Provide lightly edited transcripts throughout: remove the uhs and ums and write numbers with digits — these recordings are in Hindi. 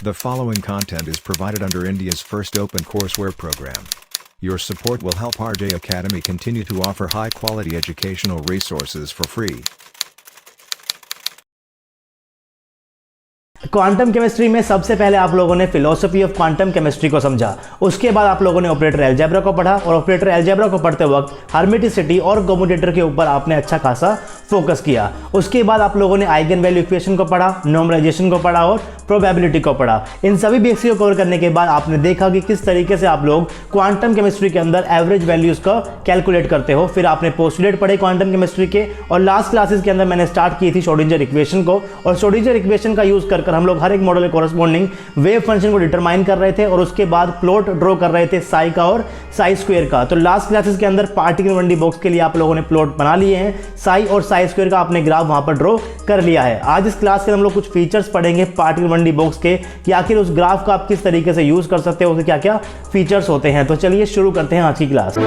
The following content is provided under India's first open courseware program. Your support will help RJ Academy continue to offer high-quality educational resources for free. Quantum chemistry में सबसे पहले आप लोगों ने फिलॉसफी ऑफ क्वांटम केमिस्ट्री को समझा। उसके बाद आप लोगों ने ऑपरेटर अलजेब्रा को पढ़ा और ऑपरेटर अलजेब्रा को पढ़ते वक्त हर्मिटिसिटी और कम्यूटेटर के ऊपर आपने अच्छा खासा फोकस किया। उसके बाद आप लोगों ने आइगन वैल्यू इक्वेशन को पढ़ा, नॉर्मलाइजेशन को पढ़ा और प्रोबेबिलिटी को पढ़ा। इन सभी बेसिक को कवर करने के बाद आपने देखा कि किस तरीके से आप लोग क्वांटम केमिस्ट्री के अंदर एवरेज वैल्यूज का कैलकुलेट करते हो। फिर आपने पोस्टुलेट पढ़े क्वांटम केमिस्ट्री के, और लास्ट क्लासेस के अंदर मैंने स्टार्ट की थी श्रोडिंगर इक्वेशन को, और श्रोडिंगर इक्वेशन का यूज कर हम लोग हर एक मॉडल के कोरस्पॉन्डिंग वेव फंक्शन को डिटरमाइन कर रहे थे और उसके बाद प्लॉट ड्रॉ कर रहे थे साई का और साई स्क्वायर का। तो लास्ट क्लासेस के अंदर पार्टिकल 1D बॉक्स के लिए आप लोगों ने प्लॉट बना लिए हैं, साई और साई स्क्वायर का आपने ग्राफ वहां पर ड्रॉ कर लिया है। आज इस क्लास के हम लोग कुछ फीचर्स पढ़ेंगे पार्टिकल 1D बॉक्स के, कि आखिर उस ग्राफ का आप किस तरीके से यूज कर सकते हो, उसके क्या क्या फीचर्स होते हैं। तो चलिए शुरू करते हैं आज की class.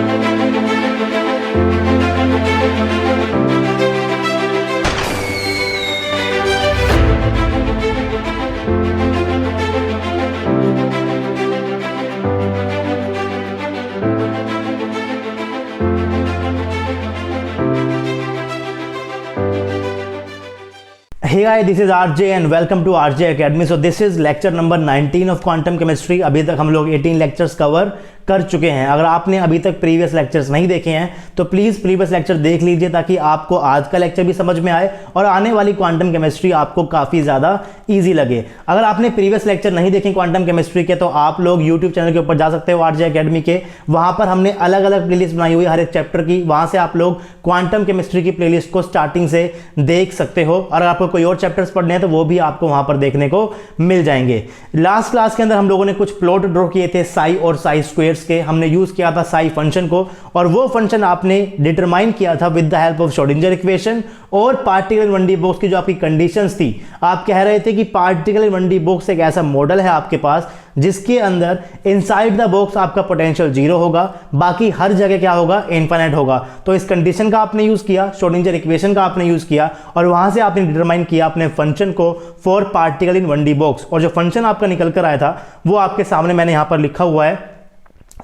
Hey guys, this is RJ and welcome to RJ Academy. So this is lecture number 19 of quantum chemistry. अभी तक हम लोग 18 लेक्चर्स कवर कर चुके हैं। अगर आपने अभी तक प्रीवियस लेक्चर्स नहीं देखे हैं तो प्लीज़ प्रीवियस लेक्चर देख लीजिए, ताकि आपको आज का लेक्चर भी समझ में आए और आने वाली क्वांटम केमिस्ट्री आपको काफ़ी ज़्यादा इजी लगे। अगर आपने प्रीवियस लेक्चर नहीं देखे क्वांटम केमिस्ट्री के, तो आप लोग यूट्यूब चैनल के ऊपर जा सकते हो RJ अकेडमी के। वहाँ पर हमने अलग अलग प्लेलिस्ट बनाई हुई है हर एक चैप्टर की, वहाँ से आप लोग क्वांटम केमिस्ट्री की प्लेलिस्ट को स्टार्टिंग से देख सकते हो। और आपको कोई और चैप्टर्स पढ़ने हैं तो वो भी आपको वहाँ पर देखने को मिल जाएंगे। लास्ट क्लास के अंदर हम लोगों ने कुछ प्लॉट ड्रॉ किए थे साई और साई स्क्वायर्स के। हमने यूज किया था साई फंक्शन को, और वो फंक्शन आपने डिटरमाइन किया था with the help of Schrodinger equation और पार्टिकल 1D बॉक्स की जो आपकी कंडीशंस थी। आप कह रहे थे कि पार्टिकल 1D बॉक्स एक ऐसा मॉडल है आपके पास जिसके अंदर इनसाइड द बॉक्स आपका पोटेंशियल 0 होगा, बाकी हर जगह क्या होगा, इनफाइनाइट होगा। तो इस कंडीशन का आपने यूज किया, श्रोडिंगर इक्वेशन का आपने यूज किया, और वहां से आपने डिटरमाइन किया अपने फंक्शन को for particle in 1D box. और जो फंक्शन आपका निकल कर आया था वो आपके सामने मैंने यहां पर लिखा हुआ है,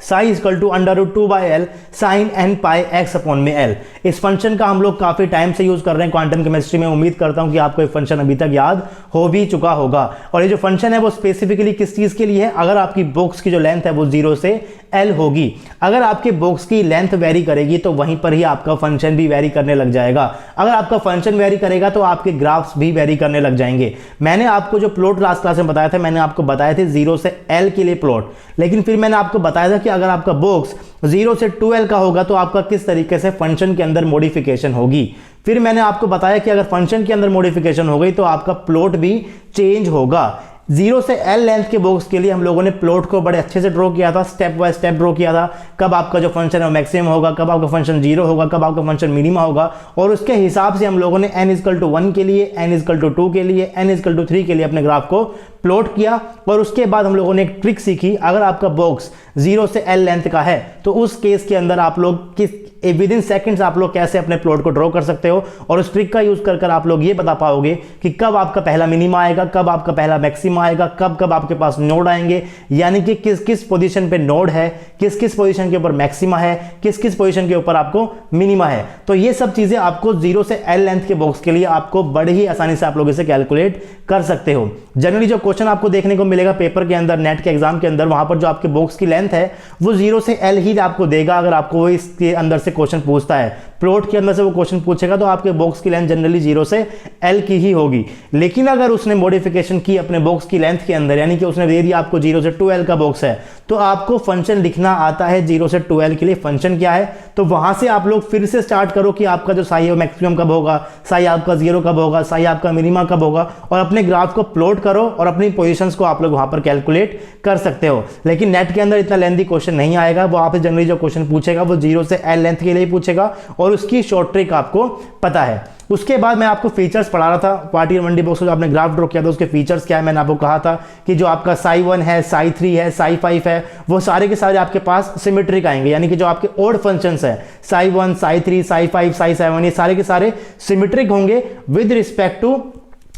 psi equal to √2/L sine n pi x upon में L। इस फंक्शन का हम लोग काफी टाइम से यूज कर रहे हैं क्वांटम केमिस्ट्री में। उम्मीद करता हूं कि आपको ये फंक्शन अभी तक याद हो भी चुका होगा। और ये जो फंक्शन है वो स्पेसिफिकली किस चीज के लिए है, अगर आपकी बॉक्स की जो लेंथ है वो 0 से L होगी। अगर आपके बॉक्स की लेंथ वेरी करेगी तो वहीं पर ही आपका फंक्शन भी वेरी करने लग जाएगा। अगर आपका फंक्शन वेरी करेगा तो आपके ग्राफ्स भी वेरी करने लग जाएंगे। मैंने आपको जो प्लॉट लास्ट क्लास में बताया था, मैंने आपको बताया थे 0 से L के लिए प्लॉट, लेकिन फिर मैंने आपको बताया था कि अगर आपका बॉक्स 0 से 2L का होगा तो आपका किस तरीके से फंक्शन के अंदर मॉडिफिकेशन होगी। फिर मैंने आपको बताया कि अगर फंक्शन के अंदर मॉडिफिकेशन हो गई तो आपका प्लॉट भी चेंज होगा। 0 से L लेंथ के बॉक्स के लिए हम लोगों ने प्लॉट को बड़े अच्छे से ड्रॉ किया था, स्टेप बाय स्टेप ड्रॉ किया था। कब आपका जो फंक्शन है वो मैक्सिमम होगा, कब आपका फंक्शन 0 होगा, कब आपका फंक्शन मिनिमा होगा, और उसके हिसाब से हम लोगों ने n=1 के लिए, n=2 के लिए, n=3 के लिए अपने ग्राफ को प्लॉट किया। और उसके बाद हम लोगों ने एक ट्रिक सीखी, अगर आपका बॉक्स 0 से L लेंथ का है तो उस केस के अंदर आप लोग किस विद इन सेकंड्स आप लोग कैसे अपने प्लॉट को ड्रॉ कर सकते हो। और उस ट्रिक का यूज कर आप लोग ये बता पाओगे कि कब आपका पहला मिनिमा आएगा, कब आपका पहला मैक्सिमा आएगा, कब कब आपके पास नोड आएंगे, यानी कि किस किस पोजीशन पे नोड है, किस किस पोजीशन के ऊपर मैक्सिमा है, किस किस पोजीशन के ऊपर आपको मिनिमा है। तो ये सब चीजें आपको 0 से L लेंथ के बॉक्स के लिए आपको बड़ी ही आसानी से आप लोग इसे कैलकुलेट कर सकते हो। जनरली जो क्वेश्चन आपको देखने को मिलेगा पेपर के अंदर, नेट के एग्जाम के अंदर, वहां पर जो आपके बॉक्स की लेंथ है वो 0 से L ही आपको देगा। अगर आपको वो इसके अंदर से क्वेश्चन पूछता है, प्लॉट के अंदर से वो क्वेश्चन पूछेगा, तो आपके बॉक्स की लेंथ जनरली 0 से L की ही होगी। लेकिन अगर उसने मॉडिफिकेशन की अपने बॉक्स की लेंथ के अंदर, यानी कि उसने दे दिया आपको 0 से 2L का बॉक्स है, तो आपको फंक्शन लिखना आता है 0 से 2L के लिए फंक्शन क्या है। तो वहां से आप लोग फिर से स्टार्ट करो कि आपका जो साई है मैक्सिमम कब होगा, साई आपका 0 कब होगा, साई आपका मिनिमा कब होगा, और अपने ग्राफ को प्लॉट करो और अपनी पोजीशंस को आप लोग वहां पर कैलकुलेट कर सकते हो। लेकिन नेट के अंदर इतना लेंथी क्वेश्चन नहीं आएगा, वो आपसे जनरली जो क्वेश्चन पूछेगा वो 0 से L लेंथ के लिए पूछेगा, और उसकी शॉर्ट ट्रिक आपको पता है। उसके बाद मैं आपको फीचर्स पढ़ा रहा था, पार्टिकल 1D बॉक्स को जो आपने ग्राफ ड्रॉ किया था उसके फीचर्स क्या है। मैंने आपको कहा था कि जो आपका साई 1 है, साई 3 है, साई 5 है, वो सारे के सारे आपके पास सिमेट्रिक आएंगे, यानी कि जो आपके ऑड फंक्शंस है साई 1, साई 3, साई 5, साई 7, ये सारे के सारे सिमेट्रिक होंगे with respect to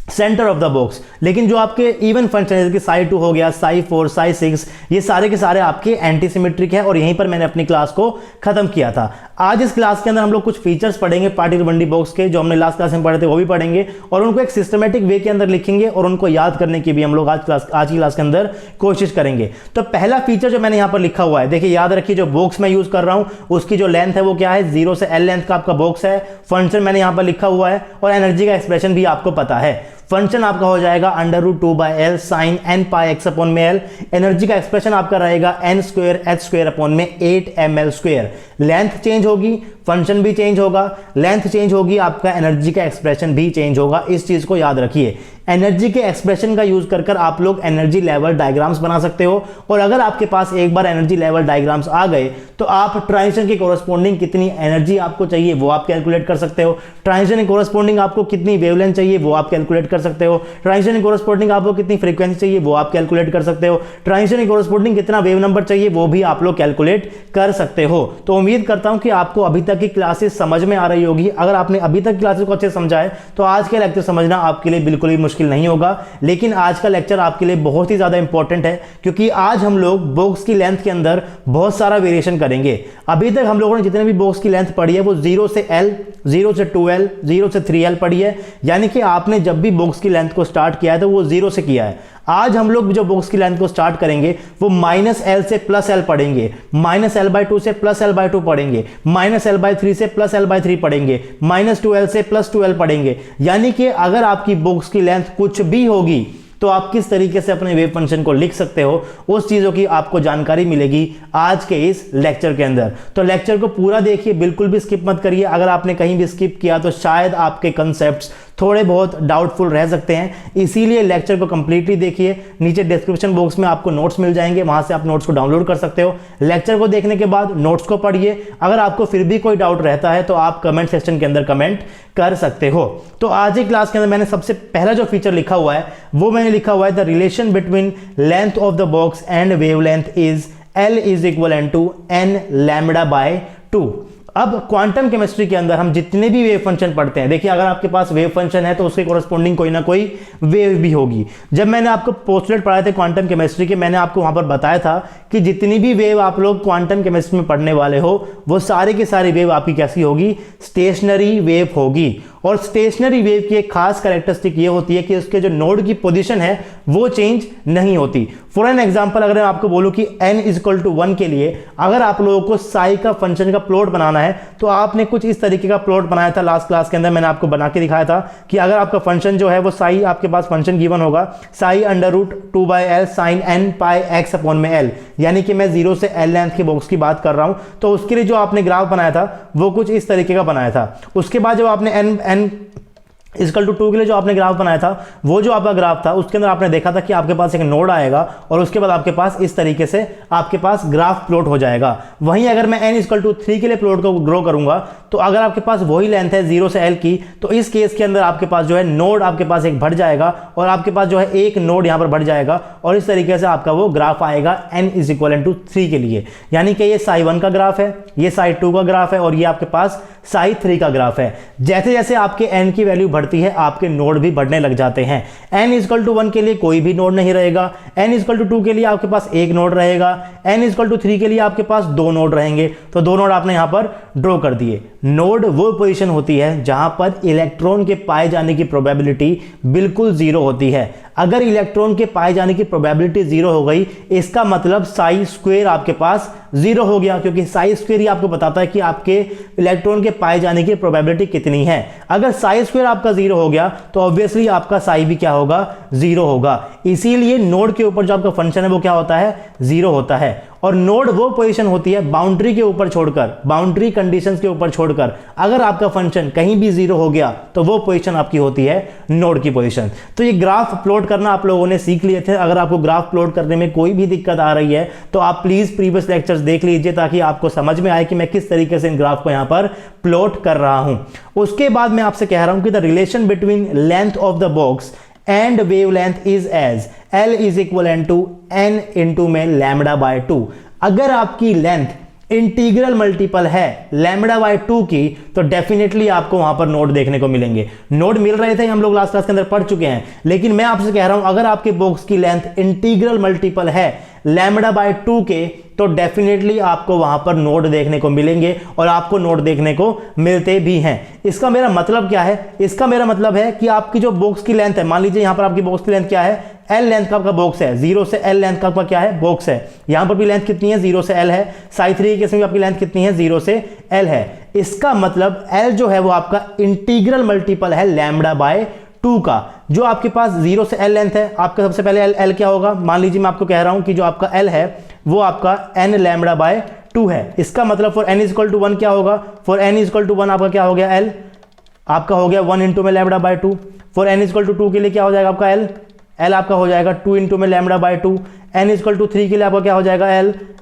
centre of the box. लेकिन जो आपके इवन फंक्शन है, जैसे कि साई 2 हो गया, साई 4, साई 6, ये सारे के सारे आपके एंटी सिमेट्रिक है, और यहीं पर मैंने अपनी क्लास को खत्म किया था। आज इस क्लास के अंदर हम लोग कुछ फीचर्स पढ़ेंगे पार्टिकल 1D बॉक्स के, जो हमने लास्ट क्लास में पढ़े थे वो भी पढ़ेंगे, और उनको एक सिस्टमेटिक वे के अंदर लिखेंगे, और उनको याद करने की भी हम लोग आज की क्लास के अंदर कोशिश करेंगे। तो पहला फीचर जो मैंने यहाँ पर लिखा हुआ है, देखिए याद रखिए, जो बॉक्स मैं यूज कर रहा हूँ उसकी जो लेंथ है वो क्या है, 0 से L लेंथ का आपका बॉक्स है। फंक्शन मैंने यहाँ पर लिखा हुआ है, और एनर्जी का एक्सप्रेशन भी आपको पता है। फंक्शन आपका हो जाएगा √2/L sin n pi x upon में L। एनर्जी का एक्सप्रेशन आपका रहेगा n²h² अपॉन में 8ml²। लेंथ चेंज होगी, फंक्शन भी चेंज होगा, लेंथ चेंज होगी, आपका एनर्जी का एक्सप्रेशन भी चेंज होगा। इस चीज को याद रखिए। एनर्जी के एक्सप्रेशन का यूज कर आप लोग एनर्जी लेवल डायग्राम्स बना सकते हो, और अगर आपके पास एक बार एनर्जी लेवल डायग्राम्स आ गए तो आप ट्रांजिशन के कोरस्पोंडिंग कितनी एनर्जी आपको चाहिए वो आप कैलकुलेट कर सकते हो। ट्रांजिशन के कोरस्पोंडिंग आपको कितनी वेवलेंथ चाहिए वो आप कैलकुलेट कर सकते हो। ट्रांजिशन के कोरस्पोंडिंग आपको कितनी फ्रीक्वेंसी चाहिए वो आप कैलकुलेट कर सकते हो। ट्रांजिशन के कोरस्पोंडिंग कितना वेव नंबर चाहिए वो भी आप लोग कैलकुलेट कर सकते हो। तो उम्मीद करता हूं कि आपको अभी तक की क्लासेस समझ में आ रही होगी। अगर आपने अभी तक क्लासेस को अच्छे समझा है तो आज के लेक्चर समझना आपके लिए बिल्कुल भी मुश्किल नहीं होगा। लेकिन आज का लेक्चर आपके लिए बहुत ही ज्यादा इंपॉर्टेंट है, क्योंकि आज हम लोग बॉक्स की लेंथ के अंदर बहुत सारा वेरिएशन करेंगे। अभी तक हम लोगों ने जितने भी बॉक्स की लेंथ पढ़ी है वो 0 से L, 0 से 2L, 0 से 3L पढ़ी है। यानी कि आपने जब भी बॉक्स की लेंथ को स्टार्ट किया है तो वो 0 से किया है। आज हम लोग जो बॉक्स की लेंथ को स्टार्ट करेंगे वो -L से +L पढ़ेंगे, -L/2 से +L/2 पढ़ेंगे, -L/3 से +L/3 पढ़ेंगे, -2L से +2L पढ़ेंगे। यानी कि अगर आपकी बॉक्स की लेंथ कुछ भी होगी तो आप किस तरीके से अपने वेव फंक्शन को लिख सकते हो, उस चीजों की आपको जानकारी मिलेगी आज के इस लेक्चर के अंदर। तो लेक्चर को पूरा देखिए, बिल्कुल भी स्किप मत करिए। अगर आपने कहीं भी स्किप किया तो शायद आपके कंसेप्ट्स थोड़े बहुत डाउटफुल रह सकते हैं, इसीलिए लेक्चर को कंप्लीटली देखिए। नीचे डिस्क्रिप्शन बॉक्स में आपको नोट्स मिल जाएंगे, वहां से आप नोट्स को डाउनलोड कर सकते हो। लेक्चर को देखने के बाद नोट्स को पढ़िए। अगर आपको फिर भी कोई डाउट रहता है तो आप कमेंट सेक्शन के अंदर कमेंट कर सकते हो। तो आज की क्लास के अंदर मैंने सबसे पहला जो फीचर लिखा हुआ है वो मैंने लिखा हुआ है, the relation between length of the box and wavelength is L = n λ/2। अब क्वांटम केमिस्ट्री के अंदर हम जितने भी वेव फंक्शन पढ़ते हैं, देखिए अगर आपके पास वेव फंक्शन है तो उसके कोरस्पोंडिंग कोई ना कोई वेव भी होगी। जब मैंने आपको पोस्टुलेट पढ़ाए थे क्वांटम केमिस्ट्री के, मैंने आपको वहां पर बताया था कि जितनी भी वेव आप लोग क्वांटम केमिस्ट्री में पढ़ने वाले हो वो सारी की सारी वेव आपकी कैसी होगी, स्टेशनरी वेव होगी। और स्टेशनरी वेव की एक खास कैरेक्टरिस्टिक ये होती है कि उसके जो नोड की पोजीशन है वो चेंज नहीं होती। फॉर एन एग्जांपल, अगर मैं आपको बोलूं कि n = 1 के लिए अगर आप लोगों को साई का फंक्शन का प्लॉट बनाना है तो आपने कुछ इस तरीके का प्लॉट बनाया था। लास्ट क्लास के अंदर मैंने आपको बना के दिखाया था कि अगर आपका फंक्शन जो है वो साई, आपके पास फंक्शन गिवन होगा Sai √2/L sin n pi x upon में L, यानी कि मैं 0 से L लेंथ के बॉक्स की बात कर रहा हूं। तो उसके लिए जो आपने ग्राफ बनाया था वो कुछ इस तरीके का बनाया था। उसके बाद जब आपने n = 2 के लिए जो आपने ग्राफ बनाया था, वो जो आपका ग्राफ था उसके अंदर आपने देखा था कि आपके पास एक नोड आएगा और उसके बाद आपके पास इस तरीके से आपके पास ग्राफ प्लॉट हो जाएगा। वहीं अगर मैं n = 3 के लिए प्लॉट को ड्रॉ करूंगा तो अगर आपके पास वही लेंथ है 0 से L की, तो इस केस के अंदर आपके पास जो है नोड आपके पास एक बढ़ जाएगा और आपके पास जो है एक नोड यहां पर बढ़ जाएगा, और इस तरीके से आपका वो ग्राफ आएगा n = 3 के लिए। यानी कि ये साई 1 का ग्राफ है, ये साई 2 का ग्राफ है और ये आपके पास साई 3 का ग्राफ है। जैसे जैसे आपके n की वैल्यू बढ़ती है आपके नोड भी बढ़ने लग जाते हैं। n = 1 के लिए कोई भी नोड नहीं रहेगा, n = 2 के लिए आपके पास एक नोड रहेगा, n = 3 के लिए आपके पास 2 नोड रहेंगे। तो 2 नोड आपने यहां पर ड्रॉ कर दिए। नोड वो पोजीशन होती है जहां पर इलेक्ट्रॉन के पाए जाने की प्रोबेबिलिटी बिल्कुल 0 होती है। अगर इलेक्ट्रॉन के पाए जाने की प्रोबेबिलिटी 0 हो गई, इसका मतलब साई स्क्वायर आपके पास 0 हो गया, क्योंकि साई स्क्वायर ही आपको बताता है कि आपके इलेक्ट्रॉन के पाए जाने की प्रोबेबिलिटी कितनी है। अगर साई स्क्वायर आपका 0 हो गया तो ऑब्वियसली आपका साई भी क्या होगा, 0 होगा। इसीलिए नोड के ऊपर जो आपका फंक्शन है वो क्या होता है, 0 होता है। और नोड वो पोजीशन होती है बाउंड्री के ऊपर छोड़कर, बाउंड्री कंडीशंस के ऊपर छोड़कर, अगर आपका फंक्शन कहीं भी 0 हो गया तो वो पोजीशन आपकी होती है नोड की पोजीशन। तो ये ग्राफ प्लॉट करना आप लोगों ने सीख लिए थे। अगर आपको ग्राफ प्लॉट करने में कोई भी दिक्कत आ रही है तो आप प्लीज प्रीवियस लेक्चर्स देख लीजिए, ताकि आपको समझ में आए कि मैं किस तरीके से इन ग्राफ को यहां पर प्लॉट कर रहा हूं। उसके बाद मैं आपसे कह रहा हूं कि the relation between length of the box and wavelength is as L = n × में λ/2। अगर आपकी लेंथ इंटीग्रल मल्टीपल है लैम्बडा बाय 2 की, तो डेफिनेटली आपको वहां पर नोड देखने को मिलेंगे। नोड मिल रहे थे, हम लोग लास्ट क्लास के अंदर पढ़ चुके हैं, लेकिन मैं आपसे कह रहा हूं अगर आपके बॉक्स की लेंथ इंटीग्रल मल्टीपल है लैम्बडा बाय 2 के, तो डेफिनेटली आपको वहां पर नोड देखने को मिलेंगे और आपको नोड देखने को मिलते भी हैं। इसका मेरा मतलब क्या है? इसका मेरा मतलब है कि आपकी जो बॉक्स की लेंथ है, मान लीजिए यहां पर आपकी बॉक्स की लेंथ क्या है, L लेंथ का आपका बॉक्स है, 0 से L लेंथ का आपका क्या है, बॉक्स है। यहां पर भी लेंथ कितनी है, 0 से L है। साई 3 के केस में भी आपकी लेंथ कितनी है, 0 से L है। इसका मतलब L जो है वो आपका इंटीग्रल मल्टीपल है लैम्बडा बाय 2 का। जो आपके पास 0 से L लेंथ है, आपका सबसे पहले L क्या होगा? मान लीजिए मैं आपको कह रहा हूं कि जो आपका L है वो आपका n लैम्बडा बाय 2 है। इसका मतलब फॉर n इक्वल टू 1 क्या होगा? फॉर n इक्वल टू 1 आपका क्या हो गया, L आपका हो गया 1 इंटू में lambda by 2। For n equal to 2 के लिए क्या हो जाएगा आपका L आपका हो जाएगा 2 इंटू में lambda by 2। n equal to 3 के लिए आपका क्या हो जाएगा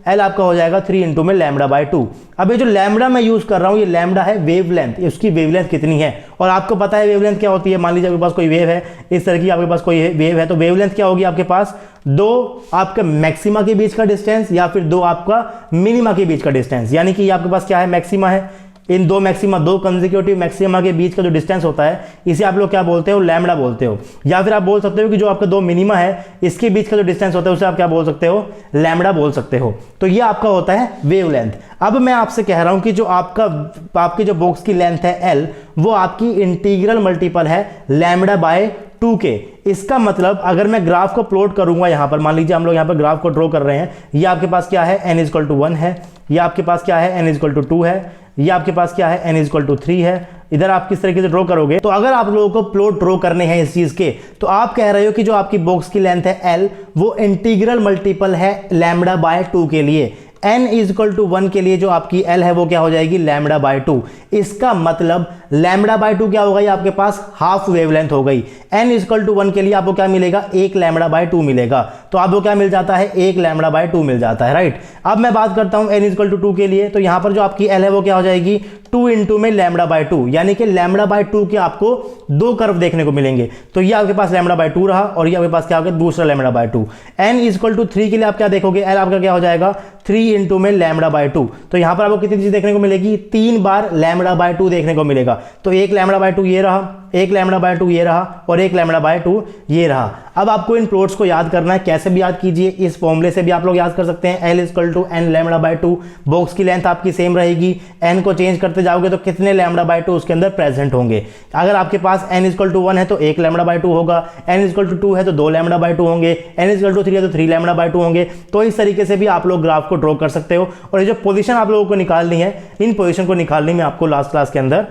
L आपका हो जाएगा 3 इंटू में लैम्बडा बाय 2। अब ये जो लैम्बडा मैं यूज कर रहा हूं, ये लैम्बडा है वेवलेंथ, उसकी वेवलेंथ कितनी है, और आपको पता है वेवलेंथ क्या होती है। मान लीजिए आपके पास कोई वेव है, इस तरह की आपके पास कोई वेव है, तो वेवलेंथ क्या होगी आपके पास, दो आपके मैक्सिमा के बीच का डिस्टेंस या फिर दो आपका मिनिमा के बीच का डिस्टेंस। यानी कि आपके पास क्या है, मैक्सिमा है, इन दो मैक्सिमा, दो कंसेक्यूटिव मैक्सिमा के बीच का जो डिस्टेंस होता है, इसे आप लोग क्या बोलते हो, लैम्बडा बोलते हो। या फिर आप बोल सकते हो कि जो आपका दो मिनिमा है, इसके बीच का जो डिस्टेंस होता है उसे आप क्या बोल सकते हो, लैम्बडा बोल सकते हो। तो ये आपका होता है वेवलेंथ। अब मैं आपसे कह रहा हूं कि जो आपकी जो बॉक्स की लेंथ है L, वो आपकी इंटीग्रल मल्टीपल है लैम्बडा बाय 2 के। इसका मतलब अगर मैं ग्राफ को प्लॉट करूंगा, यहां पर मान लीजिए हम लोग यहां पर ग्राफ को ड्रॉ कर रहे हैं, ये आपके पास क्या है, n इक्वल टू 1 है, ये आपके पास क्या है, n इक्वल टू 2 है, ये आपके पास क्या है, n इक्वल टू 3 है। इधर आप किस तरीके से ड्रॉ करोगे, तो अगर आप लोगों को प्लॉट ड्रॉ करने हैं इस चीज के, तो आप कह रहे हो कि जो आपकी बॉक्स की लेंथ है L, वो इंटीग्रल मल्टीपल है लैम्बडा बाय 2 के लिए। n इज इक्वल टू 1 के लिए जो आपकी L है वो क्या हो जाएगी, लैम्बडा बाय 2। इसका मतलब लैम्बडा बाय 2 क्या होगा, ये आपके पास हाफ वेवलेंथ हो गई। n इज इक्वल टू 1 के लिए आपको क्या मिलेगा, 1 लैम्बडा बाय 2 मिलेगा। तो आपको क्या मिल जाता है, 1 लैम्बडा बाय 2 मिल जाता है, राइट। अब मैं बात करता हूं n इज इक्वल टू 2 के लिए, तो यहां पर जो आपकी L है वो क्या हो जाएगी, 2 इंटू में लैम्बडा बाय 2, यानी कि लैम्बडा बाय 2 के आपको दो कर्व देखने को मिलेंगे। तो ये आपके पास लैम्बडा बाय 2 रहा, और ये आपके पास क्या हो गया, दूसरा lambda by 2। n is equal to 3 के लिए आप क्या देखोगे, L आपका क्या हो जाएगा, 3 इंटू में लैम्बडा बाय 2। तो यहां पर आपको कितनी चीज देखने को मिलेगी, 3 बार लैम्बडा बाय 2 देखने को मिलेगा। तो 1 लैम्बडा बाय 2 ये रहा, 1 लैम्बडा बाय 2 ये रहा, और 1 लैम्बडा बाय 2 ये रहा। अब आपको इन प्लॉट्स को याद करना है, कैसे भी याद कीजिए, इस फॉर्मूले से भी आप लोग याद कर सकते हैं। L equal to n lambda by 2, box की लेंथ आपकी सेम रहेगी, n को चेंज करते जाओगे तो कितने लैम्बडा बाय 2 उसके अंदर प्रेजेंट होंगे। अगर आपके पास n इक्वल टू 1 है तो 1 लैम्बडा बाय 2 होगा, n इक्वल टू 2 है तो 2 लैम्बडा बाय 2 होंगे, n इक्वल टू 3 है तो 3 लैम्बडा बाय 2 होंगे। तो इस तरीके से भी आप लोग ग्राफ को ड्रॉ कर सकते हो। और ये जो पोजीशन आप लोगों को निकालनी है, इन पोजीशन को निकालने में आपको लास्ट क्लास के अंदर